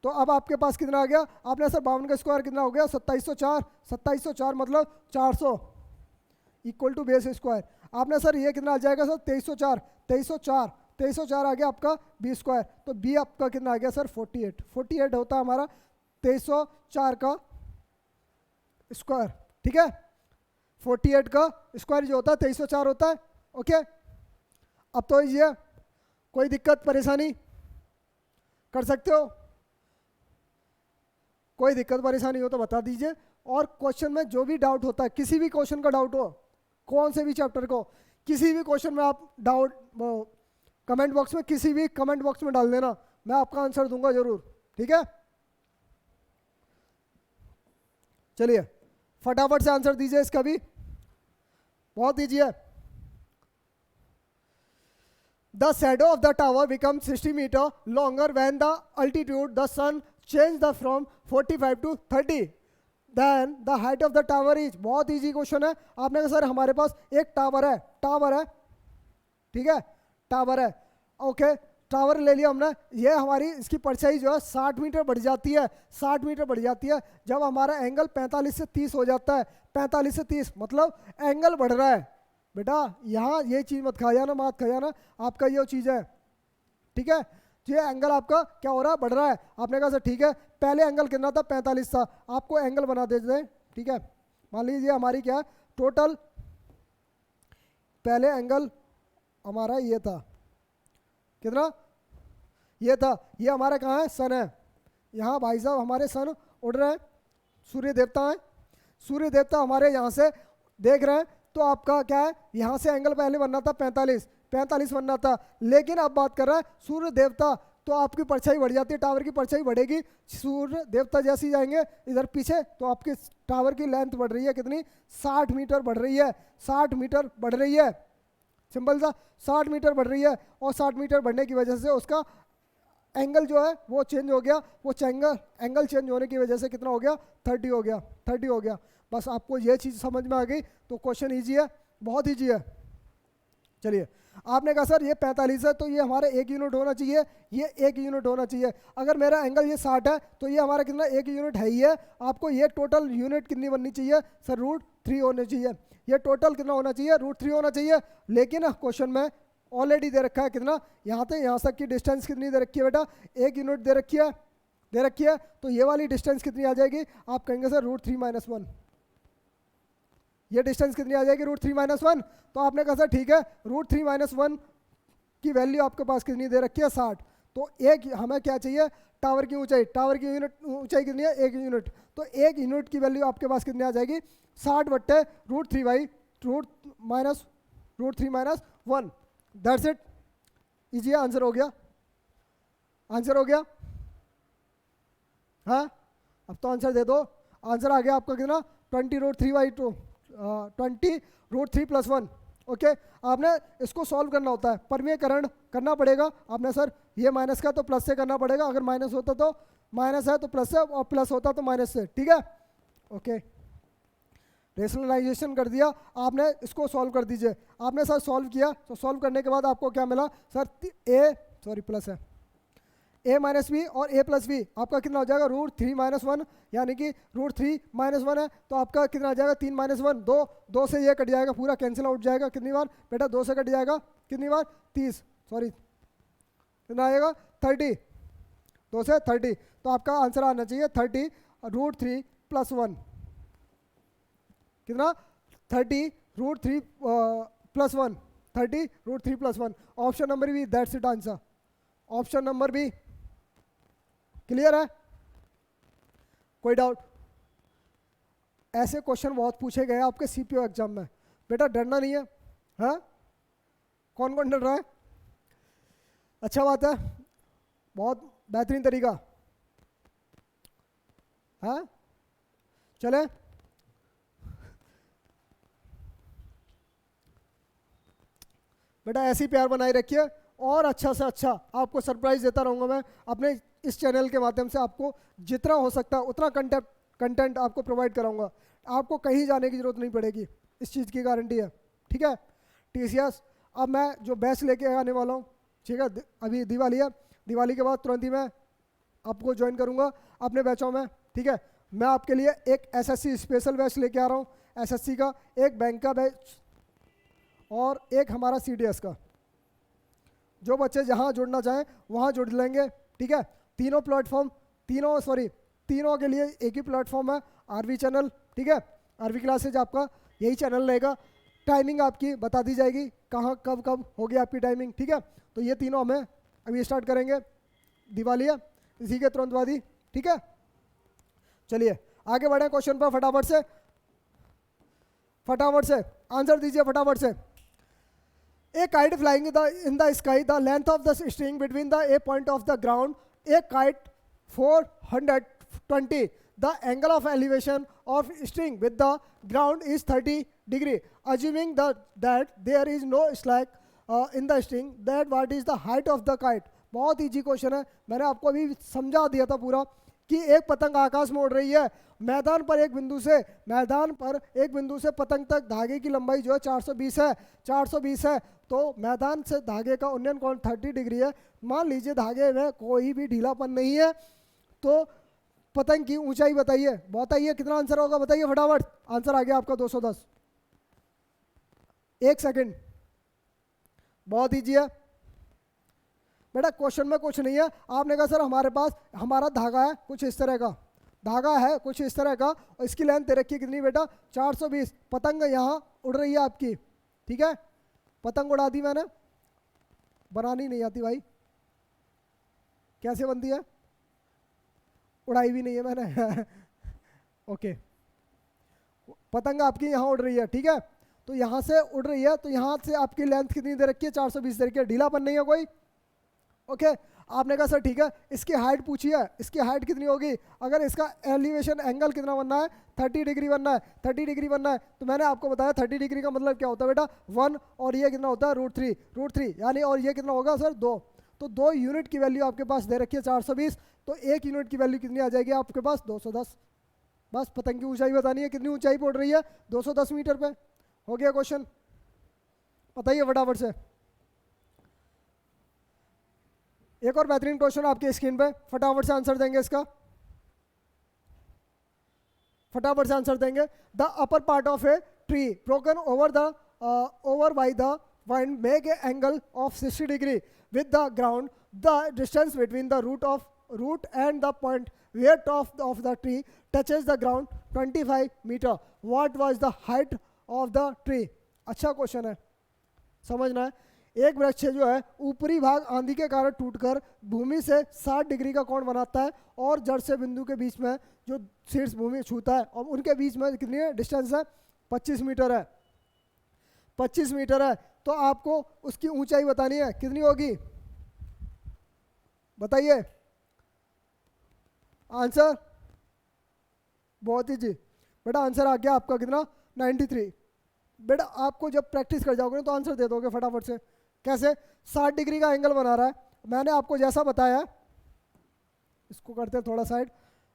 तो अब आपके पास कितना आ गया, आपने सर 52 का स्क्वायर कितना हो गया, 2704, 2704 मतलब 400 इक्वल टू बेस स्क्वायर। आपने सर ये कितना आ जाएगा सर, 2304, 2304, 2304 आ गया आपका बी स्क्वायर, तो बी आपका कितना आ गया सर, 48, 48 होता है हमारा 2304 का स्क्वायर, ठीक है। 48 का स्क्वायर जो होता है 2304 होता है, ओके। अब तो ये कोई दिक्कत परेशानी कर सकते हो, कोई दिक्कत परेशानी हो तो बता दीजिए। और क्वेश्चन में जो भी डाउट होता है, किसी भी क्वेश्चन का डाउट हो, कौन से भी चैप्टर को, किसी भी क्वेश्चन में आप डाउट कमेंट बॉक्स में, किसी भी कमेंट बॉक्स में डाल देना, मैं आपका आंसर दूंगा जरूर, ठीक है। चलिए फटाफट से आंसर दीजिए इसका भी, बहुत दीजिए। The shadow of the tower becomes 60 meter longer when the altitude the sun change the from 45 to 30. Then the height of the tower is, बहुत इजी क्वेश्चन है। आपने कहा सर हमारे पास एक टावर है, टावर है, ठीक है, टावर है, ओके, टावर ले लिया हमने, ये हमारी इसकी परछाई जो है 60 मीटर बढ़ जाती है, 60 मीटर बढ़ जाती है जब हमारा एंगल 45 से 30 हो जाता है, 45 से 30 मतलब एंगल बढ़ रहा है। बेटा यहाँ ये चीज़ मत खा जाना, मत खा जाना, आपका ये चीज़ है, ठीक है। ये एंगल आपका क्या हो रहा है, बढ़ रहा है। आपने कहा सर ठीक है, पहले एंगल कितना था, 45 था, आपको एंगल बना देते हैं, ठीक है। मान लीजिए हमारी क्या है टोटल, पहले एंगल हमारा ये था, कितना, ये था, ये हमारा कहाँ है, सन है। यहाँ भाई साहब हमारे सन उड़ रहे हैं, सूर्य देवता हैं, सूर्य देवता हमारे यहाँ से देख रहे हैं, तो आपका क्या है, यहाँ से एंगल पहले बनना था 45 बनना था, लेकिन अब बात कर रहा है सूर्य देवता, तो आपकी परछाई बढ़ जाती है, टावर की परछाई बढ़ेगी, सूर्य देवता जैसे ही जाएंगे इधर पीछे तो आपके टावर की लेंथ बढ़ रही है कितनी, 60 मीटर बढ़ रही है, 60 मीटर बढ़ रही है, सिंपल सा 60 मीटर बढ़ रही है, और 60 मीटर बढ़ने की वजह से उसका एंगल जो है वो चेंज हो गया, वो एंगल चेंज होने की वजह से कितना हो गया, 30 हो गया, 30 हो गया। बस आपको ये चीज़ समझ में आ गई तो क्वेश्चन ईजी है, बहुत ईजी है। चलिए, आपने कहा सर ये 45 है तो ये हमारा 1 यूनिट होना चाहिए, ये 1 यूनिट होना चाहिए। अगर मेरा एंगल ये 60 है तो ये हमारा कितना 1 यूनिट है ही है। आपको ये टोटल यूनिट कितनी बननी चाहिए सर, √3 होने चाहिए। ये टोटल कितना होना चाहिए, √3 होना चाहिए। लेकिन क्वेश्चन में ऑलरेडी दे रखा है कितना, यहाँ से यहाँ तक की डिस्टेंस कितनी दे रखी है बेटा, 1 यूनिट दे रखी है। तो ये वाली डिस्टेंस कितनी आ जाएगी, आप कहेंगे सर √3 - 1। ये डिस्टेंस कितनी आ जाएगी, √3 - 1। तो आपने कहा सर ठीक है, √3 - 1 की वैल्यू आपके पास कितनी दे रखी है, 60। तो एक हमें क्या चाहिए, टावर की ऊंचाई, टावर की यूनिट ऊंचाई कितनी है, 1 यूनिट। तो 1 यूनिट की वैल्यू आपके पास कितनी आ जाएगी, 60 बट्टे √3 - 1। दैट्स इट, इजी आंसर हो गया, आंसर हो गया। हाँ, अब तो आंसर दे दो। आंसर आ गया आपका कितना, 20√3/2, 20√3 + 1। ओके, आपने इसको सॉल्व करना होता है, परमीयकरण करना पड़ेगा आपने। सर ये माइनस का तो प्लस से करना पड़ेगा, अगर माइनस होता तो माइनस है तो प्लस से, और प्लस होता तो माइनस से, ठीक है। ओके, रेशनलाइजेशन कर दिया आपने, इसको सॉल्व कर दीजिए। आपने सर सॉल्व किया, तो सॉल्व करने के बाद आपको क्या मिला सर, प्लस है, a - b और a + b आपका कितना हो जाएगा, √3 - 1, यानी कि √3 - 1 है तो आपका कितना आ जाएगा, 3 - 1, 2 से ये कट जाएगा, पूरा कैंसिल आउट जाएगा। कितनी बार बेटा, 2 से कट जाएगा, कितनी बार, 30, सॉरी कितना आएगा, 30, 2 से 30। तो आपका आंसर आना चाहिए 30 √3 + 1, कितना, 30 √3 + 1, 30 √3 + 1। Option number B, that's it answer, option number B. Clear है, कोई डाउट? ऐसे क्वेश्चन बहुत पूछे गए आपके सीपीओ एग्जाम में, बेटा डरना नहीं है। हाँ, कौन कौन डर रहा है, अच्छा बात है, बहुत बेहतरीन तरीका। हाँ चले, बेटा ऐसी प्यार बनाए रखिए, और अच्छा से अच्छा आपको सरप्राइज देता रहूँगा मैं अपने इस चैनल के माध्यम से। आपको जितना हो सकता है उतना कंटेंट आपको प्रोवाइड कराऊंगा, आपको कहीं जाने की ज़रूरत नहीं पड़ेगी, इस चीज़ की गारंटी है, ठीक है। TCS अब मैं जो बैच लेके आने वाला हूँ, ठीक है, अभी दिवाली है, दिवाली के बाद तुरंत ही मैं आपको ज्वाइन करूँगा अपने बैचों में, ठीक है। मैं आपके लिए एक SSC स्पेशल बैच लेके आ रहा हूँ, SSC का, एक बैंक का बैच और एक हमारा CDS का। जो बच्चे जहाँ जुड़ना चाहें वहाँ जुड़ लेंगे, ठीक है। तीनों प्लेटफॉर्म, तीनों के लिए एक ही प्लेटफॉर्म है, RV चैनल, ठीक है। RV क्लासेज आपका यही चैनल रहेगा, टाइमिंग आपकी बता दी जाएगी, कहाँ कब कब होगी आपकी टाइमिंग, ठीक है। तो ये तीनों हमें अभी स्टार्ट करेंगे, दिवाली है इसी के तुरंत बाद ही, ठीक है। चलिए आगे बढ़े क्वेश्चन पर, फटाफट से आंसर दीजिए, फटाफट से। A kite flying in the sky, the length of the string between the A point of the ground, a kite 420. The angle of elevation of string with the ground is 30 degree. Assuming that there is no slack in the string, that what is the height of the kite? बहुत easy question है, मैंने आपको अभी समझा दिया था पूरा कि एक पतंग आकाश में उड़ रही है, मैदान पर एक बिंदु से पतंग तक धागे की लंबाई जो है 420 है। तो मैदान से धागे का उन्नयन कोण 30 डिग्री है। मान लीजिए धागे में कोई भी ढीलापन नहीं है, तो पतंग की ऊंचाई बताइए कितना आंसर होगा, बताइए फटाफट। आंसर आ गया आपका 210। 1 सेकंड, बहुत ईजी है बेटा, क्वेश्चन में कुछ नहीं है। आपने कहा सर हमारे पास हमारा धागा है कुछ इस तरह का, और इसकी लेंथ दे रखी है कितनी बेटा, 420। पतंग यहाँ उड़ रही है आपकी, ठीक है। पतंग उड़ा दी मैंने, बनानी नहीं आती भाई, कैसे बनती है, उड़ाई भी नहीं है मैंने ओके, पतंग आपकी यहाँ उड़ रही है, ठीक है। तो यहाँ से उड़ रही है, तो यहाँ से आपकी लेंथ कितनी दे रखी है, 420 दे रखी है, ढीलापन नहीं है कोई। ओके आपने कहा सर ठीक है, इसकी हाइट पूछी है, इसकी हाइट कितनी होगी, अगर इसका एलिवेशन एंगल कितना बनना है, 30 डिग्री बनना है, 30 डिग्री बनना है, तो मैंने आपको बताया 30 डिग्री का मतलब क्या होता है बेटा, 1, और ये कितना होता है √3 यानी, और ये कितना होगा सर 2, तो 2 यूनिट की वैल्यू आपके पास दे रखी है 420, तो 1 यूनिट की वैल्यू कितनी आ जाएगी आपके पास, 210। बस पतंग की ऊंचाई बतानी है, कितनी ऊंचाई पे उड़ रही है, 210 मीटर पे। हो गया क्वेश्चन, बताइए फटाफट से। एक और बेहतरीन क्वेश्चन आपके स्क्रीन पे, फटाफट से आंसर देंगे इसका, फटाफट से आंसर देंगे। The upper part of a tree broken over by the wind make a angle of 60 degree with the ground. The distance between the root and the point where top of the tree touches the ground 25 meter. What was the height of the tree? अच्छा question है, समझना है। एक वृक्ष जो है ऊपरी भाग आंधी के कारण टूटकर भूमि से 60 डिग्री का कोण बनाता है, और जड़ से बिंदु के बीच में जो शीर्ष भूमि छूता है, और उनके बीच में कितनी डिस्टेंस है, 25 मीटर है, 25 मीटर है। तो आपको उसकी ऊंचाई बतानी है, कितनी होगी बताइए आंसर। बहुत ही जी बेटा, आंसर आ गया आपका कितना, 93। बेटा आपको जब प्रैक्टिस कर जाओगे ना तो आंसर दे दोगे फटाफट से। कैसे, 60 डिग्री का एंगल बना रहा है, मैंने आपको जैसा बताया, इसको करते हैं थोड़ा साइड,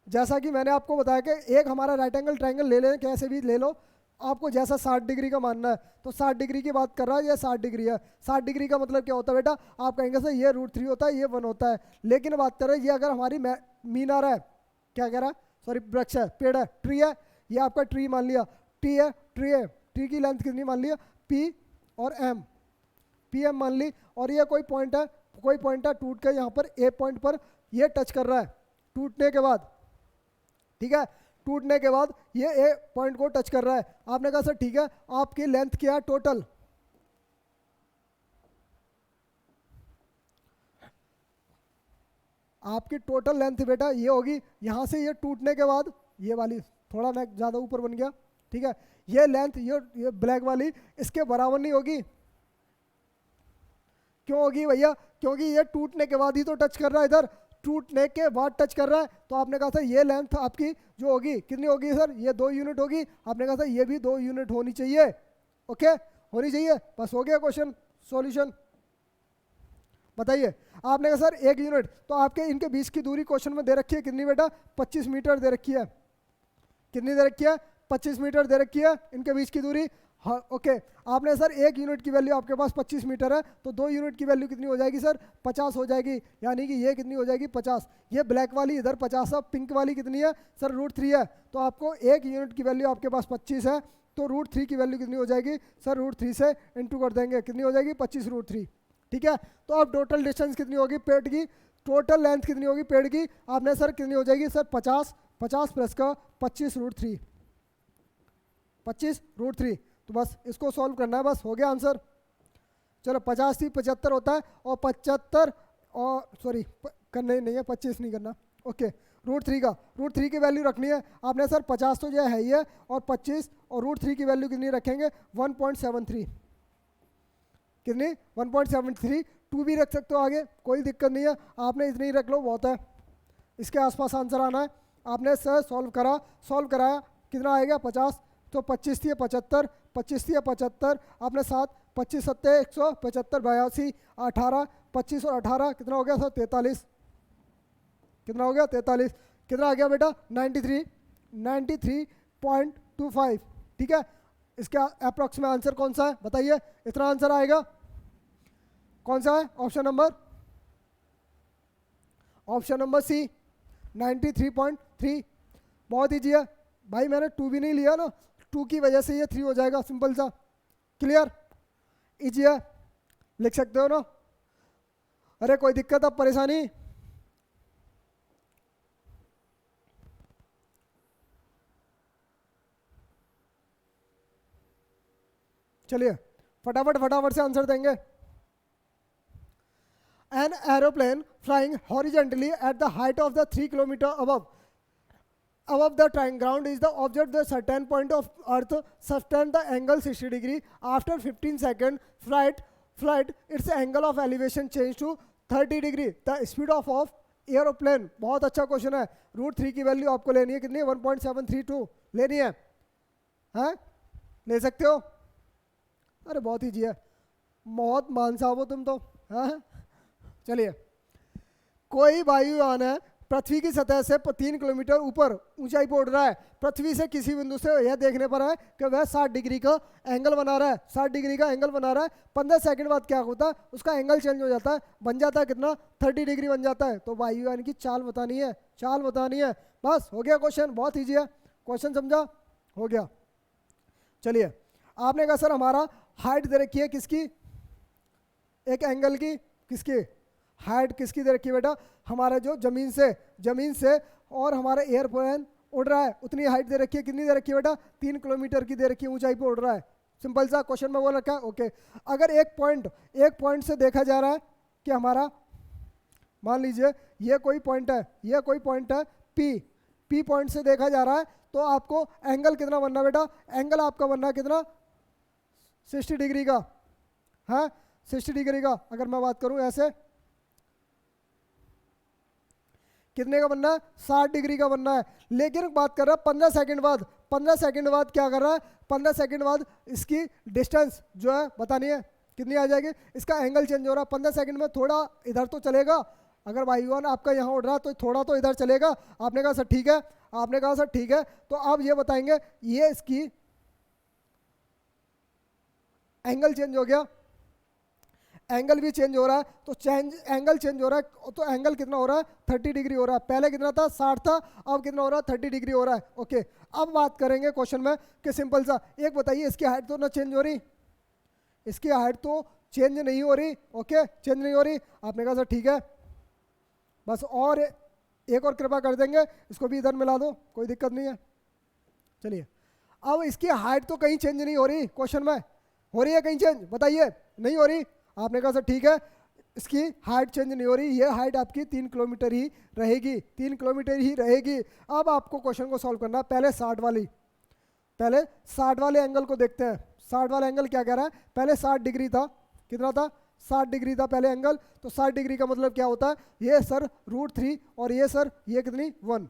जैसा कि मैंने आपको बताया कि एक हमारा राइट एंगल ट्रायंगल ले लें, कैसे भी ले लो, आपको जैसा 60 डिग्री का मानना है, तो 60 डिग्री की बात कर रहा है, ये 60 डिग्री है। 60 डिग्री का मतलब क्या होता है बेटा, आप कहेंगे सर ये √3 होता है, ये 1 होता है, लेकिन बात कर रहे हैं ये अगर हमारी मीनार है, क्या कह रहा है, सॉरी वृक्ष है, पेड़ है, ट्री है, ये आपका ट्री मान लिया, टी है, ट्री है, ट्री की लेंथ कितनी मान लिया, P और M, PM मान ली, और ये कोई पॉइंट है, कोई पॉइंट है, टूट के यहाँ पर A पॉइंट पर ये टच कर रहा है, टूटने के बाद, ठीक है, टूटने के बाद ये A पॉइंट को टच कर रहा है। आपने कहा सर ठीक है, आपकी लेंथ क्या है टोटल, आपकी टोटल लेंथ बेटा ये होगी, यहाँ से ये टूटने के बाद, ये वाली थोड़ा ना ज़्यादा ऊपर बन गया, ठीक है, ये लेंथ ये ब्लैक वाली इसके बराबर नहीं होगी। क्यों होगी भैया, क्योंकि ये टूटने के बाद ही तो टच कर रहा है, इधर टूटने के बाद टच कर रहा है, तो आपने कहा था ये लेंथ आपकी जो होगी कितनी होगी सर, ये 2 यूनिट होगी, आपने कहा था ये भी 2 यूनिट होनी चाहिए, ओके होनी चाहिए। बस हो गया क्वेश्चन सॉल्यूशन। बताइए, आपने कहा सर 1 यूनिट, तो आपके इनके बीच की दूरी क्वेश्चन में दे रखी है कितनी बेटा, 25 मीटर दे रखी है, कितनी दे रखी है, 25 मीटर दे रखी है इनके बीच की दूरी। हाँ ओके, आपने सर 1 यूनिट की वैल्यू आपके पास 25 मीटर है, तो 2 यूनिट की वैल्यू कितनी हो जाएगी सर, 50 हो जाएगी, यानी कि ये कितनी हो जाएगी 50, ये ब्लैक वाली इधर 50 है, पिंक वाली कितनी है सर √3 है, तो आपको 1 यूनिट की वैल्यू आपके पास 25 है, तो √3 की वैल्यू कितनी हो जाएगी सर, √3 से इंटू कर देंगे, कितनी हो जाएगी 25 √3, ठीक है। तो अब टोटल डिस्टेंस कितनी होगी पेड़ की, टोटल लेंथ कितनी होगी पेड़ की, आपने सर कितनी हो जाएगी सर 50 प्लस का 25 √3, 25 √3, तो बस इसको सॉल्व करना है, बस हो गया आंसर। चलो 50 थी 75 होता है, और 75 और सॉरी करना ही नहीं है, 25 नहीं करना, ओके √3 की वैल्यू रखनी है आपने सर, 50 तो जो है ही है, और 25 और √3 की वैल्यू कितनी रखेंगे 1.73, कितनी 1.73, 2 भी रख सकते हो आगे, कोई दिक्कत नहीं है, आपने इतनी ही रख लो बहुत है, इसके आसपास आंसर आना है। आपने सर सॉल्व कराया कितना आएगा 50, तो 25 थी 75, 25 थी 75, आपने 7, 25 सत्ते 175, 82, 18, 25 और 18 कितना हो गया सर 43, कितना हो गया 43, कितना आ गया बेटा 93.25, ठीक है। इसका अप्रॉक्स में आंसर कौन सा है बताइए, इतना आंसर आएगा, कौन सा है, ऑप्शन नंबर सी 93.3, बहुत ईजी है भाई, मैंने 2 भी नहीं लिया ना, 2 की वजह से ये 3 हो जाएगा, सिंपल सा, क्लियर, इजी है, लिख सकते हो ना, अरे कोई दिक्कत अब परेशानी, चलिए फटाफट से आंसर देंगे। An aeroplane flying horizontally at the height of the 3 kilometer above above the ground is the object, the certain point of earth sustain the angle 60 degree. After 15 second flight its angle of elevation change to 30 degree. The speed of aeroplane, बहुत अच्छा question है. √3 की value आपको लेनी है, कितनी है? 1.732 लेनी है. हाँ ले सकते हो. अरे बहुत ईजी है, बहुत मानसा हो तुम तो. हाँ चलिए, कोई वायुयान है पृथ्वी की सतह से 3 किलोमीटर ऊपर ऊंचाई पर उड़ रहा है. पृथ्वी से किसी बिंदु से यह देखने पर है कि वह 60 डिग्री का एंगल बना रहा है. 60 डिग्री का एंगल बना रहा है. 15 सेकंड बाद क्या होता है? उसका एंगल चेंज हो जाता है, बन जाता है कितना? 30 डिग्री बन जाता है. तो वायुयान की चाल बतानी है, चाल बतानी है. बस हो गया क्वेश्चन, बहुत ईजी है क्वेश्चन, समझा? हो गया. चलिए, आपने कहा सर हमारा हाइट दे रखी है किसकी? एक एंगल की. किसकी हाइट किसकी दे रखी है बेटा? हमारा जो जमीन से और हमारा एयरप्लेन उड़ रहा है उतनी हाइट दे रखी है. कितनी दे रखी है बेटा? 3 किलोमीटर की दे रखी है, ऊंचाई पे उड़ रहा है. सिंपल सा क्वेश्चन में बोल रखा है. ओके, अगर एक पॉइंट से देखा जा रहा है कि हमारा, मान लीजिए ये कोई पॉइंट है पी पॉइंट से देखा जा रहा है, तो आपको एंगल कितना बनना बेटा? एंगल आपका बनना कितना? 60 डिग्री का. हाँ 60 डिग्री का. अगर मैं बात करूं ऐसे, कितने का बनना है? 60 डिग्री का बनना है. लेकिन बात कर रहा है 15 सेकंड बाद. 15 सेकंड बाद क्या कर रहा है? 15 सेकंड बाद इसकी डिस्टेंस जो है बतानी है, कितनी आ जाएगी? इसका एंगल चेंज हो रहा है. 15 सेकंड में थोड़ा इधर तो चलेगा. अगर वायुयान आपका यहाँ उड़ रहा है तो थोड़ा तो इधर चलेगा. आपने कहा सर ठीक है, आपने कहा सर ठीक है. तो आप ये बताएंगे, ये इसकी एंगल चेंज हो गया, एंगल भी चेंज हो रहा है. तो एंगल चेंज हो रहा है, तो एंगल कितना हो रहा है? 30 डिग्री हो रहा है. पहले कितना था? 60 था. अब कितना हो रहा है? 30 डिग्री हो रहा है. ओके, अब बात करेंगे क्वेश्चन में कि सिंपल सा एक बताइए, इसकी हाइट तो ना चेंज हो रही, इसकी हाइट तो चेंज नहीं हो रही. ओके, चेंज नहीं हो रही. आपने कहा सर ठीक है, बस और एक और कृपा कर देंगे, इसको भी इधर मिला दो, कोई दिक्कत नहीं है. चलिए, अब इसकी हाइट तो कहीं चेंज नहीं हो रही. क्वेश्चन में हो रही है कहीं चेंज? बताइए. नहीं हो रही. आपने कहा सर ठीक है, इसकी हाइट चेंज नहीं हो रही, ये हाइट आपकी 3 किलोमीटर ही रहेगी, 3 किलोमीटर ही रहेगी. अब आपको क्वेश्चन को सॉल्व करना. पहले 60 वाले एंगल को देखते हैं. 60 वाला एंगल क्या कह रहा है? पहले 60 डिग्री था. कितना था? 60 डिग्री था पहले एंगल. तो 60 डिग्री का मतलब क्या होता है? ये सर √3 और ये सर ये कितनी? 1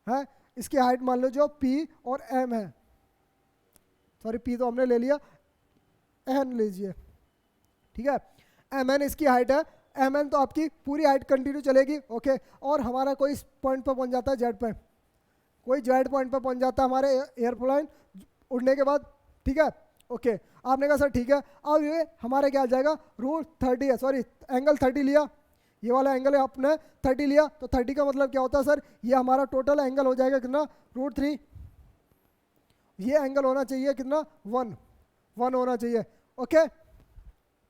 है. इसकी हाइट मान लो जो P और M है, सॉरी P तो हमने ले लिया, N लीजिए, ठीक है. mn इसकी हाइट है. mn तो आपकी पूरी हाइट कंटिन्यू चलेगी. ओके, और हमारा कोई पॉइंट पर पहुंच जाता है जेड पे, कोई जेड पॉइंट पर पहुंच जाता है हमारे एयरप्लेन उड़ने के बाद. ठीक है. ओके, आपने कहा सर ठीक है. अब ये हमारे क्या आ जाएगा? √30 है, सॉरी एंगल 30 लिया, ये वाला एंगल है आपने 30 लिया. तो 30 का मतलब क्या होता है सर? ये हमारा टोटल एंगल हो जाएगा कितना? √3. ये एंगल होना चाहिए कितना? 1 होना चाहिए. ओके,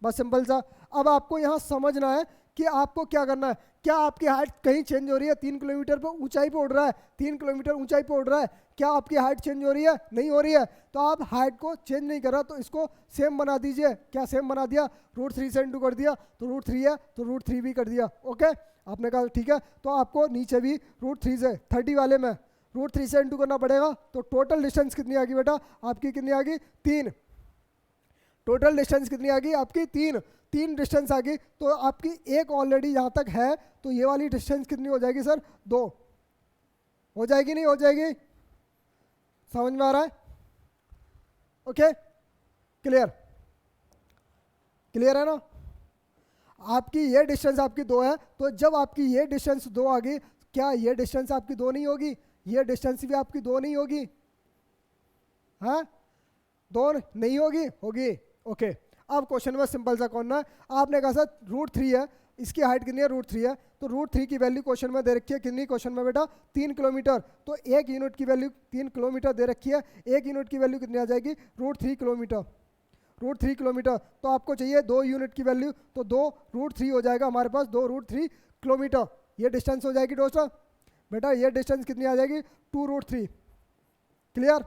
बस सिंपल सा. अब आपको यहाँ समझना है कि आपको क्या करना है. क्या आपकी हाइट कहीं चेंज हो रही है? 3 किलोमीटर पर ऊंचाई पे उड़ रहा है, 3 किलोमीटर ऊंचाई पे उड़ रहा है. क्या आपकी हाइट चेंज हो रही है? नहीं हो रही है. तो आप हाइट को चेंज नहीं कर रहा, तो इसको सेम बना दीजिए. क्या सेम बना दिया? √3 से इंटू कर दिया, तो √3 है तो √3 भी कर दिया. ओके, आपने कहा ठीक है. तो आपको नीचे भी √3 से 30 वाले में √3 से इंटू करना पड़ेगा. तो टोटल डिस्टेंस कितनी आ गई बेटा? आपकी कितनी आ गई? 3. टोटल डिस्टेंस कितनी आ गई आपकी? 3 डिस्टेंस आ गई. तो आपकी एक ऑलरेडी यहाँ तक है, तो ये वाली डिस्टेंस कितनी हो जाएगी सर? 2 हो जाएगी. नहीं हो जाएगी? समझ में आ रहा है? ओके, क्लियर है ना? आपकी ये डिस्टेंस आपकी 2 है, तो जब आपकी ये डिस्टेंस 2 आ गई, क्या ये डिस्टेंस आपकी 2 नहीं होगी? ये डिस्टेंस भी आपकी 2 नहीं होगी? हाँ, 2 नहीं होगी? होगी. ओके, अब क्वेश्चन में सिंपल सा कौन है. आपने कहा सर √3 है, इसकी हाइट कितनी है? √3 है. तो √3 की वैल्यू क्वेश्चन में दे रखी है कितनी? क्वेश्चन में बेटा 3 किलोमीटर. तो 1 यूनिट की वैल्यू 3 किलोमीटर दे रखी है. 1 यूनिट की वैल्यू कितनी आ जाएगी? √3 किलोमीटर. तो आपको चाहिए 2 यूनिट की वैल्यू, तो 2 √3 हो जाएगा हमारे पास. 2 √3 किलोमीटर ये डिस्टेंस हो जाएगी दोस्तों. बेटा ये डिस्टेंस कितनी आ जाएगी? 2 √3. क्लियर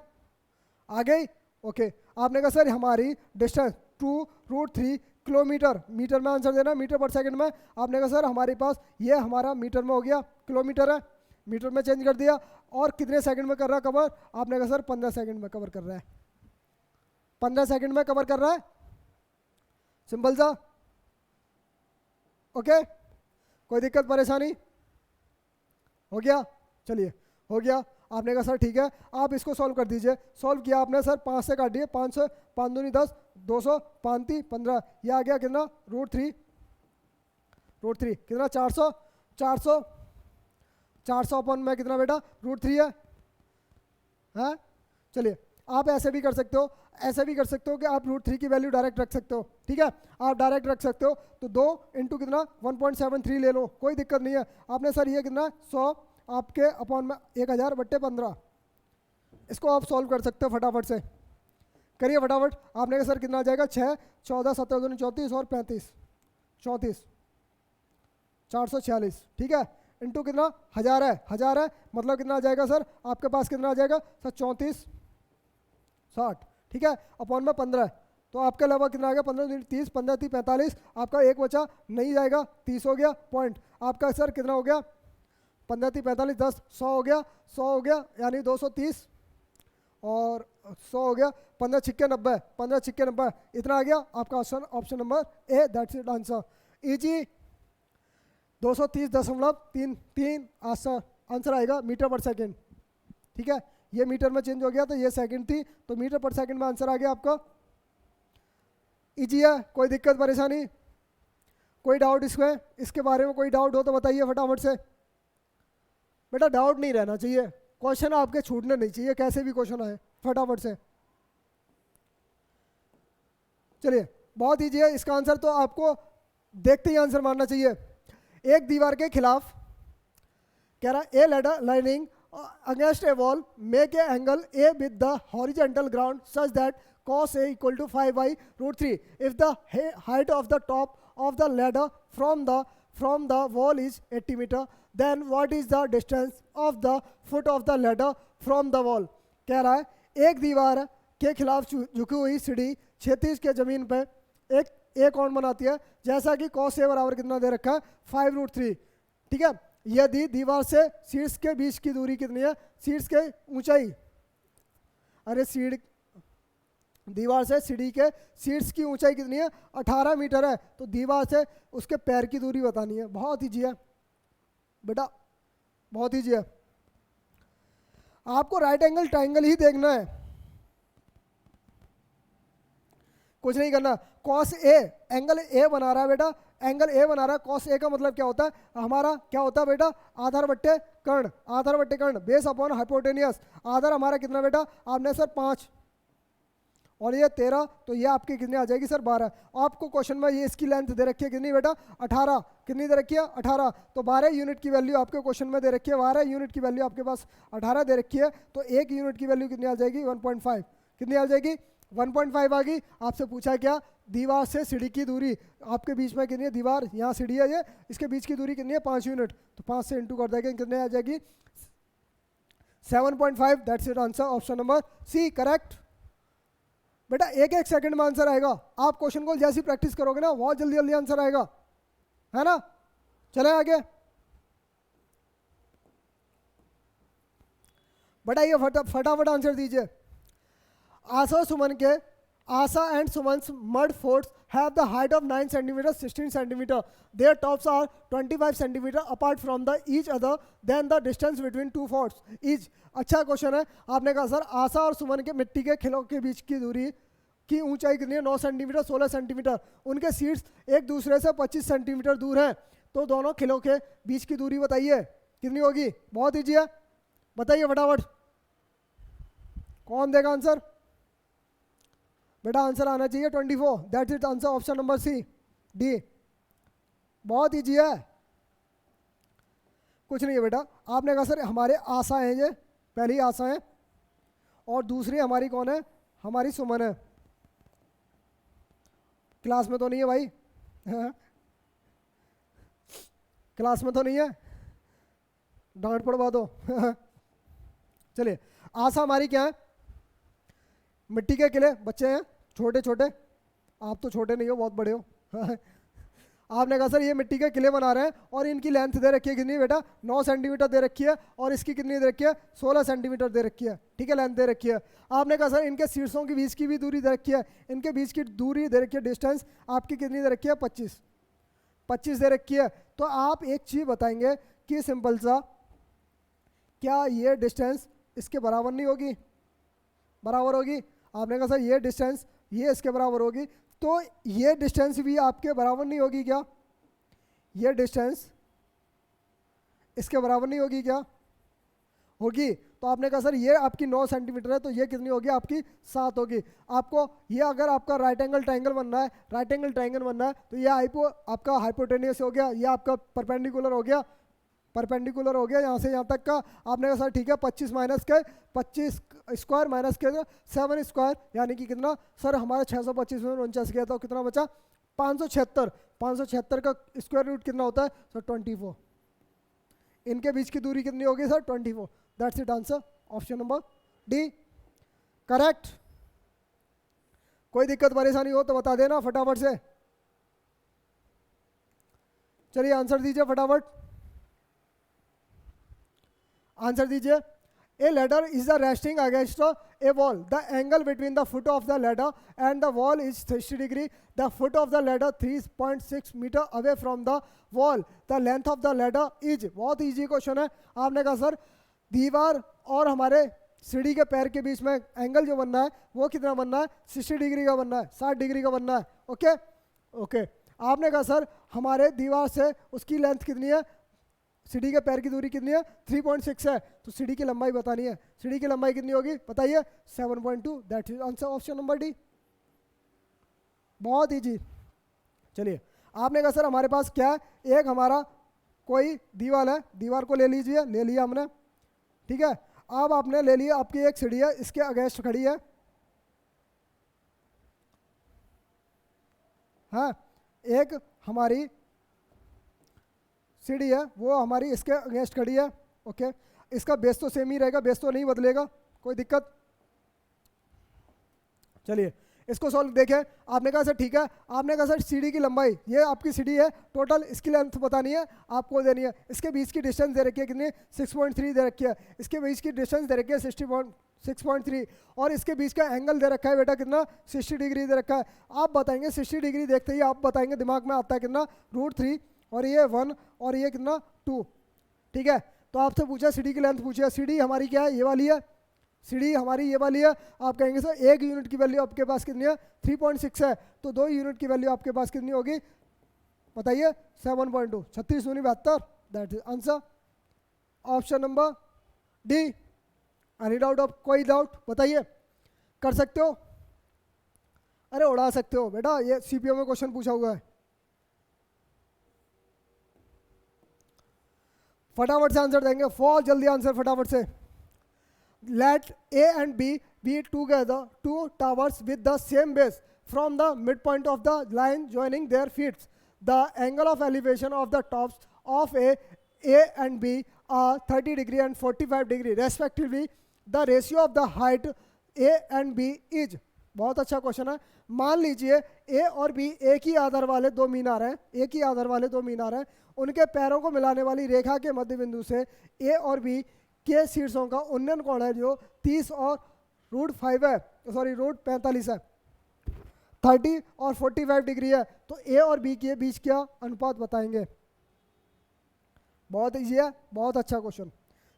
आ गई? ओके, आपने कहा सर हमारी डिस्टेंस 2 √3 किलोमीटर, मीटर में आंसर देना, मीटर पर सेकंड में. आपने कहा सर हमारे पास ये हमारा मीटर में हो गया, किलोमीटर है, मीटर में चेंज कर दिया. और कितने सेकंड में कर रहा है कवर? आपने कहा सर 15 सेकंड में कवर कर रहा है, 15 सेकंड में कवर कर रहा है, सिंपल सा। ओके, कोई दिक्कत परेशानी? हो गया, चलिए हो गया। आपने कहा सर ठीक है, आप इसको सॉल्व कर दीजिए। सॉल्व किया आपने सर, 5 से काट दिए, 5 से 5 दूनी 10, 200, 5 3 15, ये आ गया कितना? √3, √3 कितना? 400, 400, 400 अपन में कितना बेटा? √3 है, हाँ। चलिए आप ऐसे भी कर सकते हो, ऐसे भी कर सकते हो कि आप √3 की वैल्यू डायरेक्ट रख सकते हो, ठीक है, आप डायरेक्ट रख सकते हो। तो 2 इंटू कितना? 1.73 ले लो, कोई दिक्कत नहीं है। आपने सर ये कितना? 100 आपके अपॉन में 1000/15, इसको आप सॉल्व कर सकते हो फटाफट से, करिए फटाफट। आपने कहा सर कितना आ जाएगा? 6, 14, 17 दूनी 34 और 35, 34, 446, ठीक है, इंटू कितना? 1000 है, 1000 है, मतलब कितना आ जाएगा सर आपके पास? कितना आ जाएगा सर? 34, 60, ठीक है, अपॉन में 15, तो आपके अलावा कितना आ गया? 15 दूनी 30, 15 30 45, आपका एक बचा नहीं जाएगा, 30 हो गया पॉइंट आपका सर। कितना हो गया? 15 30 45 10, 100 हो गया, 100 हो गया, यानी 230 और 100 हो गया, 15 छिक्के 90, 15 छिक्के 90, इतना आ गया आपका option, option number A, that's it answer. Easy, 230.33 answer आएगा मीटर पर सेकेंड, ठीक है। ये मीटर में चेंज हो गया तो ये सेकंड थी, तो मीटर पर सेकंड में आंसर आ गया आपका। इजी है, कोई दिक्कत परेशानी, कोई डाउट इसमें? इसके बारे में कोई डाउट हो तो बताइए फटाफट से। बेटा डाउट नहीं रहना चाहिए, क्वेश्चन आपके छूटने नहीं चाहिए, कैसे भी क्वेश्चन आए, फटाफट से। चलिए बहुत इजी है, इसका आंसर तो आपको देखते ही आंसर मानना चाहिए। एक दीवार के खिलाफ कह रहा ए ladder lining against a wall make a angle A with the horizontal ground such that cos A equal to 5 by √3. If the height of the top of the ladder from the wall is 80 meter, then what is the distance of the foot of the ladder from the wall? कह रहा है एक दीवार के खिलाफ झुकी हुई सीढ़ी 36 के जमीन पे एक कोण बनाती है, जैसा कि cos A बराबर कितना दे रखा है? 5√3, ठीक है। यदि दीवार से शीर्ष के बीच की दूरी कितनी है? शीर्ष के ऊंचाई, अरे दीवार से सीढ़ी के शीर्ष की ऊंचाई कितनी है? 18 मीटर है, तो दीवार से उसके पैर की दूरी बतानी है। बहुत ईजी है बेटा, बहुत ईजी है। आपको राइट एंगल ट्राइंगल ही देखना है, कुछ नहीं करना। कॉस ए, एंगल ए बना रहा है बेटा, एंगल ए बना रहा है। कॉस ए का मतलब क्या होता है? हमारा क्या होता है बेटा? आधार बट्टे कर्ण, आधार बट्टे कर्ण, बेस अपॉन हाइपोटेनियस। आधार हमारा कितना बेटा? आपने सर 5 और ये 13, तो ये आपकी कितनी आ जाएगी सर? 12। आपको क्वेश्चन में ये इसकी लेंथ दे रखी है कितनी बेटा? 18। कितनी दे रखी है? 18। तो 12 यूनिट की वैल्यू आपके क्वेश्चन में दे रखी है, 12 यूनिट की वैल्यू आपके पास 18 दे रखी है, तो 1 यूनिट की वैल्यू कितनी आ जाएगी? 1.5। कितनी आ जाएगी? 1.5 आ गई। आपसे पूछा क्या? दीवार से सीढ़ी की दूरी आपके बीच में कितनी है? दीवार यहाँ सीढ़ी है, ये इसके बीच की दूरी कितनी है? 5 यूनिट, तो 5 से इंटू कर देंगे, कितने आ जाएगी? 7.5। That's it answer, option number C correct. बेटा एक एक सेकंड में आंसर आएगा, आप क्वेश्चन को जैसी प्रैक्टिस करोगे ना बहुत जल्दी जल्दी आंसर आएगा, है ना। चले आगे। बेटा ये फटाफट आंसर दीजिए। Asa and Suman's mud forts have the height of 9 centimeters, 16 centimeter. Their tops are 25 centimeter apart from each other. Then the distance between two forts is। अच्छा क्वेश्चन है। आपने कहा सर आशा और सुमन के मिट्टी के खिलों के बीच की दूरी की ऊंचाई कितनी है? 9 सेंटीमीटर, 16 सेंटीमीटर। उनके सीट्स एक दूसरे से 25 सेंटीमीटर दूर हैं, तो दोनों खिलों के बीच की दूरी बताइए कितनी होगी? बहुत ईजी है, बताइए फटाफट। कौन देगा आंसर? बेटा आंसर आना चाहिए 24। That's it answer, option number C D. बहुत ईजी है, कुछ नहीं है बेटा। आपने कहा सर हमारे आशा हैं, ये पहली आशा है, और दूसरी हमारी कौन है? हमारी सुमन है। क्लास में तो नहीं है भाई? क्लास में तो नहीं है, डांट पड़वा दो। चलिए आशा हमारी क्या है? मिट्टी के किले, बच्चे हैं छोटे छोटे, आप तो छोटे नहीं हो, बहुत बड़े हो। आपने कहा सर ये मिट्टी के किले बना रहे हैं और इनकी लेंथ दे रखी है कितनी बेटा 9 सेंटीमीटर दे रखी है और इसकी कितनी दे रखी है 16 सेंटीमीटर दे रखी है, ठीक है, लेंथ दे रखी है। आपने कहा सर इनके शीर्षों के बीच की भी दूरी दे रखी है, इनके बीच की दूरी दे रखी है, डिस्टेंस आपकी कितनी दे रखी है 25 दे रखी है। तो आप एक चीज़ बताएंगे कि सिंपल सा, क्या ये डिस्टेंस इसके बराबर नहीं होगी? बराबर होगी। आपने कहा सर ये डिस्टेंस ये इसके बराबर होगी, तो ये डिस्टेंस भी आपके बराबर नहीं होगी क्या? ये डिस्टेंस इसके बराबर नहीं होगी क्या? होगी। तो आपने कहा सर ये आपकी 9 सेंटीमीटर है, तो ये कितनी होगी आपकी 7 होगी। आपको ये अगर आपका राइट एंगल ट्रायंगल बनना है, राइट एंगल ट्रायंगल बनना है, तो ये आपका हाइपोटेनियस हो गया, ये आपका परपेंडिकुलर हो गया, परपेंडिकुलर हो गया यहाँ से यहाँ तक का। आपने कहा सर ठीक है 25 माइनस के 25 स्क्वायर माइनस के 7 स्क्वायर यानी कि कितना सर हमारा 625 में 49 गया था, कितना बचा 576। 576 का स्क्वायर रूट कितना होता है सर 24। इनके बीच की दूरी कितनी होगी sir 24। That's it answer, option number D correct. कोई दिक्कत परेशानी हो तो बता देना फटाफट से। चलिए आंसर दीजिए फटाफट, आंसर दीजिए। A ladder is the resting against a wall. The angle between the foot of the ladder and the wall is 60 degree. The foot of the ladder 3.6 meter away from the wall. The length of the ladder is, बहुत easy question है। आपने कहा sir दीवार और हमारे सीढ़ी के पैर के बीच में एंगल जो बनना है वो कितना बनना है 60 डिग्री का बनना है, 60 डिग्री का बनना है। Okay okay. आपने कहा सर हमारे दीवार से उसकी लेंथ कितनी है, सीढ़ी के पैर की दूरी कितनी है 3.6 है, तो सीढ़ी की लंबाई बतानी है। सीढ़ी की लंबाई कितनी होगी बताइए 7.2। That is answer, option number D. बहुत इजी। चलिए आपने कहा सर हमारे पास क्या है, एक हमारा कोई दीवार है, दीवार को ले लीजिए, ले लिया हमने, ठीक है। अब आपने ले लिया, आपकी एक सीढ़ी है, इसके अगेंस्ट खड़ी है, हाँ, एक हमारी सीढ़ी है वो हमारी इसके अगेंस्ट खड़ी है। ओके, इसका बेस तो सेम ही रहेगा, बेस तो नहीं बदलेगा, कोई दिक्कत। चलिए इसको सॉल्व देखें। आपने कहा सर ठीक है, आपने कहा सर सीढ़ी की लंबाई, ये आपकी सीढ़ी है, टोटल इसकी लेंथ बतानी है, आपको देनी है। इसके बीच की डिस्टेंस दे रखी है कितनी 6.3 दे रखी है, इसके बीच की डिस्टेंस दे रखी है 6.3 और इसके बीच का एंगल दे रखा है बेटा कितना 60 डिग्री दे रखा है। आप बताएंगे 60 डिग्री देखते ही आप बताएंगे दिमाग में आता है कितना √3 और ये 1 और ये कितना 2, ठीक है। तो आपसे पूछा सीढ़ी की लेंथ पूछा, सीढ़ी हमारी क्या है ये वाली है, सीढ़ी हमारी ये वाली है। आप कहेंगे सर 1 यूनिट की वैल्यू आपके पास कितनी है 3.6 है, तो 2 यूनिट की वैल्यू आपके पास कितनी होगी बताइए 7.2, 36 दूनी 72। That is answer, option number D. Any doubt of, कोई डाउट बताइए, कर सकते हो, अरे उड़ा सकते हो बेटा, ये सीपीओ में क्वेश्चन पूछा हुआ है। फटाफट से आंसर देंगे, बहुत जल्दी आंसर फटाफट से। Let A and B be together two towers with the same base from the midpoint of the line joining their feet. The angle of elevation of the tops of A and B are 30 degree and 45 degree respectively. The ratio of the height A and B is, बहुत अच्छा question है। मान लीजिए A और B एक ही आधार वाले दो मीनार हैं, एक ही आधार वाले दो मीनार हैं, उनके पैरों को मिलाने वाली रेखा के मध्य बिंदु से A और B के शीर्षों का उन्नयन कोण है जो 30 और √5 है, सॉरी √45 है, 30 और 45 डिग्री है। तो ए और बी के बीच क्या अनुपात बताएंगे। बहुत इजी है, बहुत अच्छा क्वेश्चन।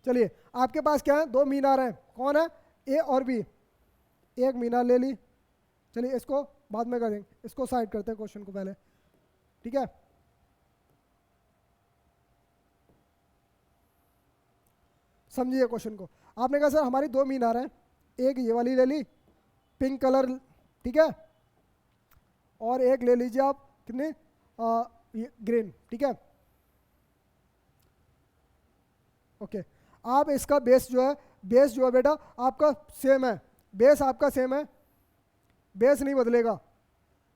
चलिए आपके पास क्या है, दो मीनार हैं, कौन है ए और बी। एक मीनार ले ली, चलिए इसको बाद में करेंगे, इसको साइड करते हैं क्वेश्चन को पहले, ठीक है। समझिए क्वेश्चन को। आपने कहा सर हमारी दो मीनार हैं, एक ये वाली ले ली पिंक कलर, ठीक है, और एक ले लीजिए आप कितने ग्रीन, ठीक है। ओके, आप इसका बेस जो है बेटा आपका सेम है, बेस आपका सेम है, बेस नहीं बदलेगा,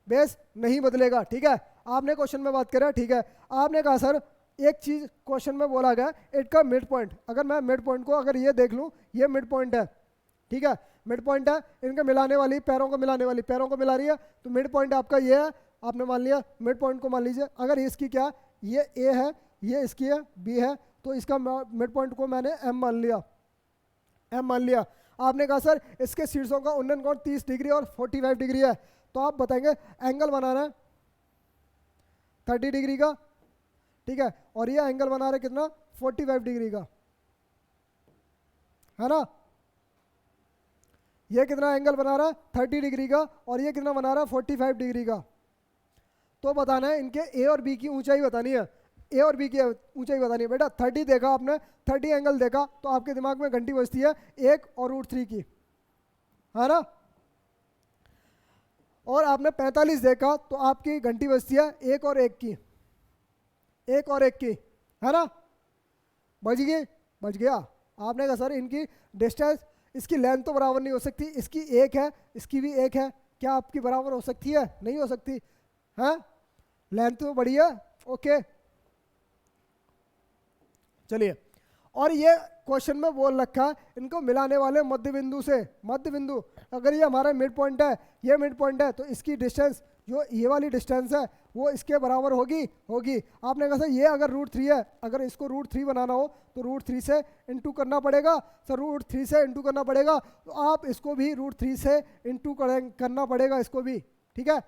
बेस नहीं बदलेगा, ठीक है। आपने क्वेश्चन में बात करा, ठीक है। आपने कहा सर एक चीज क्वेश्चन में बोला गया इट का मिड पॉइंट, अगर मैं मिड पॉइंट को अगर ये देख लूँ, ये मिड पॉइंट है, ठीक है, मिड पॉइंट है, इनके मिलाने वाली पैरों को मिला रही है, तो मिड पॉइंट आपका ये है, आपने मान लिया मिड पॉइंट को मान लीजिए, अगर इसकी क्या ये ए है, ये इसकी है बी है, तो इसका मिड पॉइंट को मैंने एम मान लिया, एम मान लिया। आपने कहा सर इसके शीर्षों का उन्नयन कोण 30 डिग्री और 45 डिग्री है, तो आप बताएंगे एंगल बनाना है 30 डिग्री का, ठीक है, और ये एंगल बना रहा है कितना 45 डिग्री का, है ना। ये कितना एंगल बना रहा है 30 डिग्री का, और ये कितना बना रहा है 45 डिग्री का। तो बताना है इनके ए और बी की ऊंचाई बतानी है, ए और बी की ऊंचाई बतानी है। बेटा 30 देखा आपने, 30 एंगल देखा, तो आपके दिमाग में घंटी बजती है 1 और √3 की, है ना। और आपने 45 देखा तो आपकी घंटी बजती है 1 और 1 की, 1 और 1 की, है ना। बज गई, बज गया। आपने कहा सर इनकी डिस्टेंस, इसकी लेंथ तो बराबर नहीं हो सकती, इसकी 1 है इसकी भी 1 है, क्या आपकी बराबर हो सकती है? नहीं हो सकती, है, लेंथ तो बड़ी है। ओके चलिए, और ये क्वेश्चन में बोल रखा है इनको मिलाने वाले मध्य बिंदु से, मध्य बिंदु अगर ये हमारा मिड पॉइंट है, ये मिड पॉइंट है, तो इसकी डिस्टेंस जो ये वाली डिस्टेंस है वो इसके बराबर होगी, होगी। आपने कहा सर ये अगर √3 है, अगर इसको √3 बनाना हो तो √3 से इंटू करना पड़ेगा, सर √3 से इंटू करना पड़ेगा, तो आप इसको भी √3 से इंटू करना पड़ेगा, इसको भी, ठीक है।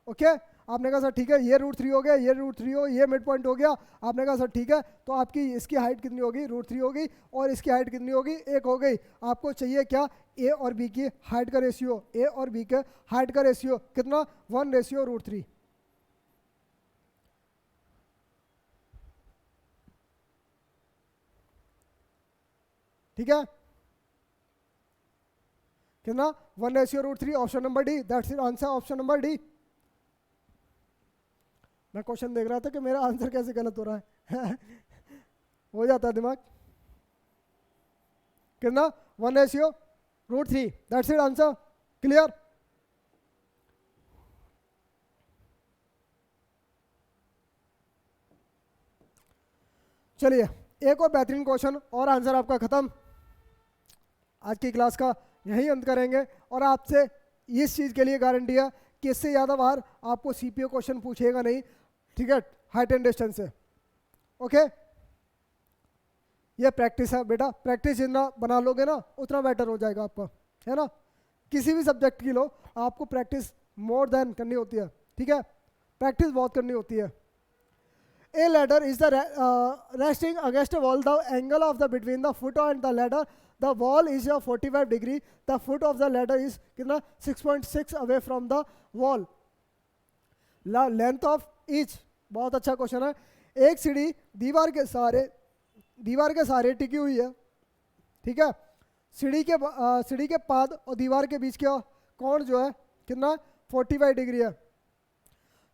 ओके, आपने कहा सर ठीक है, ये √3 हो गया, ये √3 हो, ये मिड पॉइंट हो गया। आपने कहा सर ठीक है, तो आपकी इसकी हाइट कितनी होगी √3 होगी, और इसकी हाइट कितनी होगी 1 हो गई। आपको चाहिए क्या ए और बी की हाइट का रेशियो, ए और बी के हाइट का रेशियो कितना 1:√3, ठीक है, कितना 1:√3, option number D, that's it answer, option number D. मैं क्वेश्चन देख रहा था कि मेरा आंसर कैसे गलत हो रहा है हो जाता है दिमाग। कितना 1:√3, दैट्स इट आंसर, क्लियर। चलिए एक और बेहतरीन क्वेश्चन और आंसर आपका खत्म। आज की क्लास का यही अंत करेंगे, और आपसे इस चीज़ के लिए गारंटी है कि इससे ज़्यादा बार आपको सीपीओ क्वेश्चन पूछेगा नहीं, ठीक है, हाइट एंड डिस्टेंस से। ओके, ये प्रैक्टिस है बेटा, प्रैक्टिस जितना बना लोगे ना उतना बेटर हो जाएगा आपका, है ना। किसी भी सब्जेक्ट की लो, आपको प्रैक्टिस मोर देन करनी होती है, ठीक है, प्रैक्टिस बहुत करनी होती है। A ladder is the resting against a wall. The angle of the between the foot and the ladder, the wall is 45 degree. The foot of the ladder is कितना 6.6 away from the wall. Length of each, बहुत अच्छा question है। एक सीढ़ी दीवार के सहारे टिकी हुई है, ठीक है। सीढ़ी के पाद और दीवार के बीच का कोण जो है कितना 45 डिग्री है।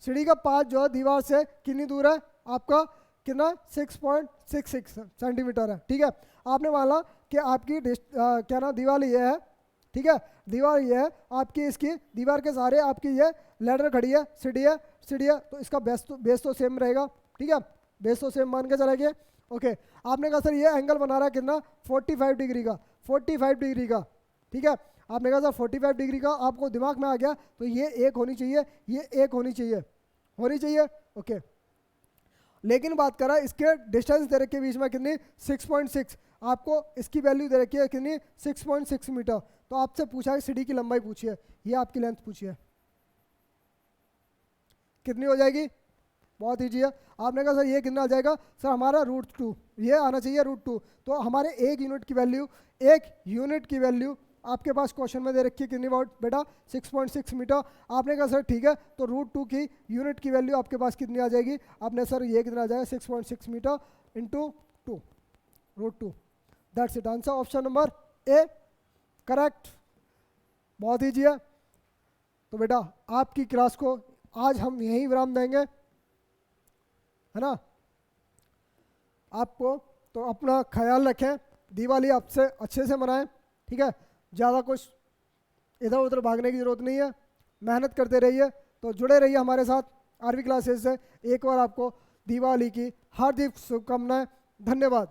सीढ़ी का पाद जो है दीवार से कितनी दूर है आपका, कितना 6.66 सेंटीमीटर है, ठीक है। आपने माना कि आपकी क्या ना दीवार ये है, ठीक है, दीवार ये है आपकी, इसकी दीवार के सहारे आपकी ये लैडर खड़ी है, सीढ़ी है, तो इसका बेस तो सेम रहेगा, ठीक है, बेस तो सेम मान के चला गया। ओके, आपने कहा सर ये एंगल बना रहा है कितना 45 डिग्री का, 45 डिग्री का, ठीक है। आपने कहा सर 45 डिग्री का, आपको दिमाग में आ गया तो ये 1 होनी चाहिए, ये 1 होनी चाहिए, ओके। लेकिन बात करा इसके डिस्टेंस दे रखी है बीच में कितनी 6.6, आपको इसकी वैल्यू दे रखी है कितनी 6.6 मीटर। तो आपसे पूछा है सीढ़ी की लंबाई पूछी है, ये आपकी लेंथ पूछी है, कितनी हो जाएगी, बहुत ईजी है। आपने कहा सर ये कितना आ जाएगा, सर हमारा √2, ये आना चाहिए √2। तो हमारे एक यूनिट की वैल्यू आपके पास क्वेश्चन में दे रखी है कितनी वॉट बेटा 6.6 मीटर। आपने कहा सर ठीक है, तो √2 की यूनिट की वैल्यू आपके पास कितनी आ जाएगी, आपने सर ये कितना आ जाएगा 6.6 metre into 2 √2, that's it answer, option number A correct, बहुत ईजी है। तो बेटा आपकी क्लास को आज हम यहीं विराम देंगे, है ना। आपको तो अपना ख्याल रखें, दिवाली आपसे अच्छे से मनाएं, ठीक है, ज़्यादा कुछ इधर उधर भागने की ज़रूरत नहीं है, मेहनत करते रहिए। तो जुड़े रहिए हमारे साथ आरवी क्लासेस से। एक बार आपको दिवाली की हार्दिक शुभकामनाएं, धन्यवाद।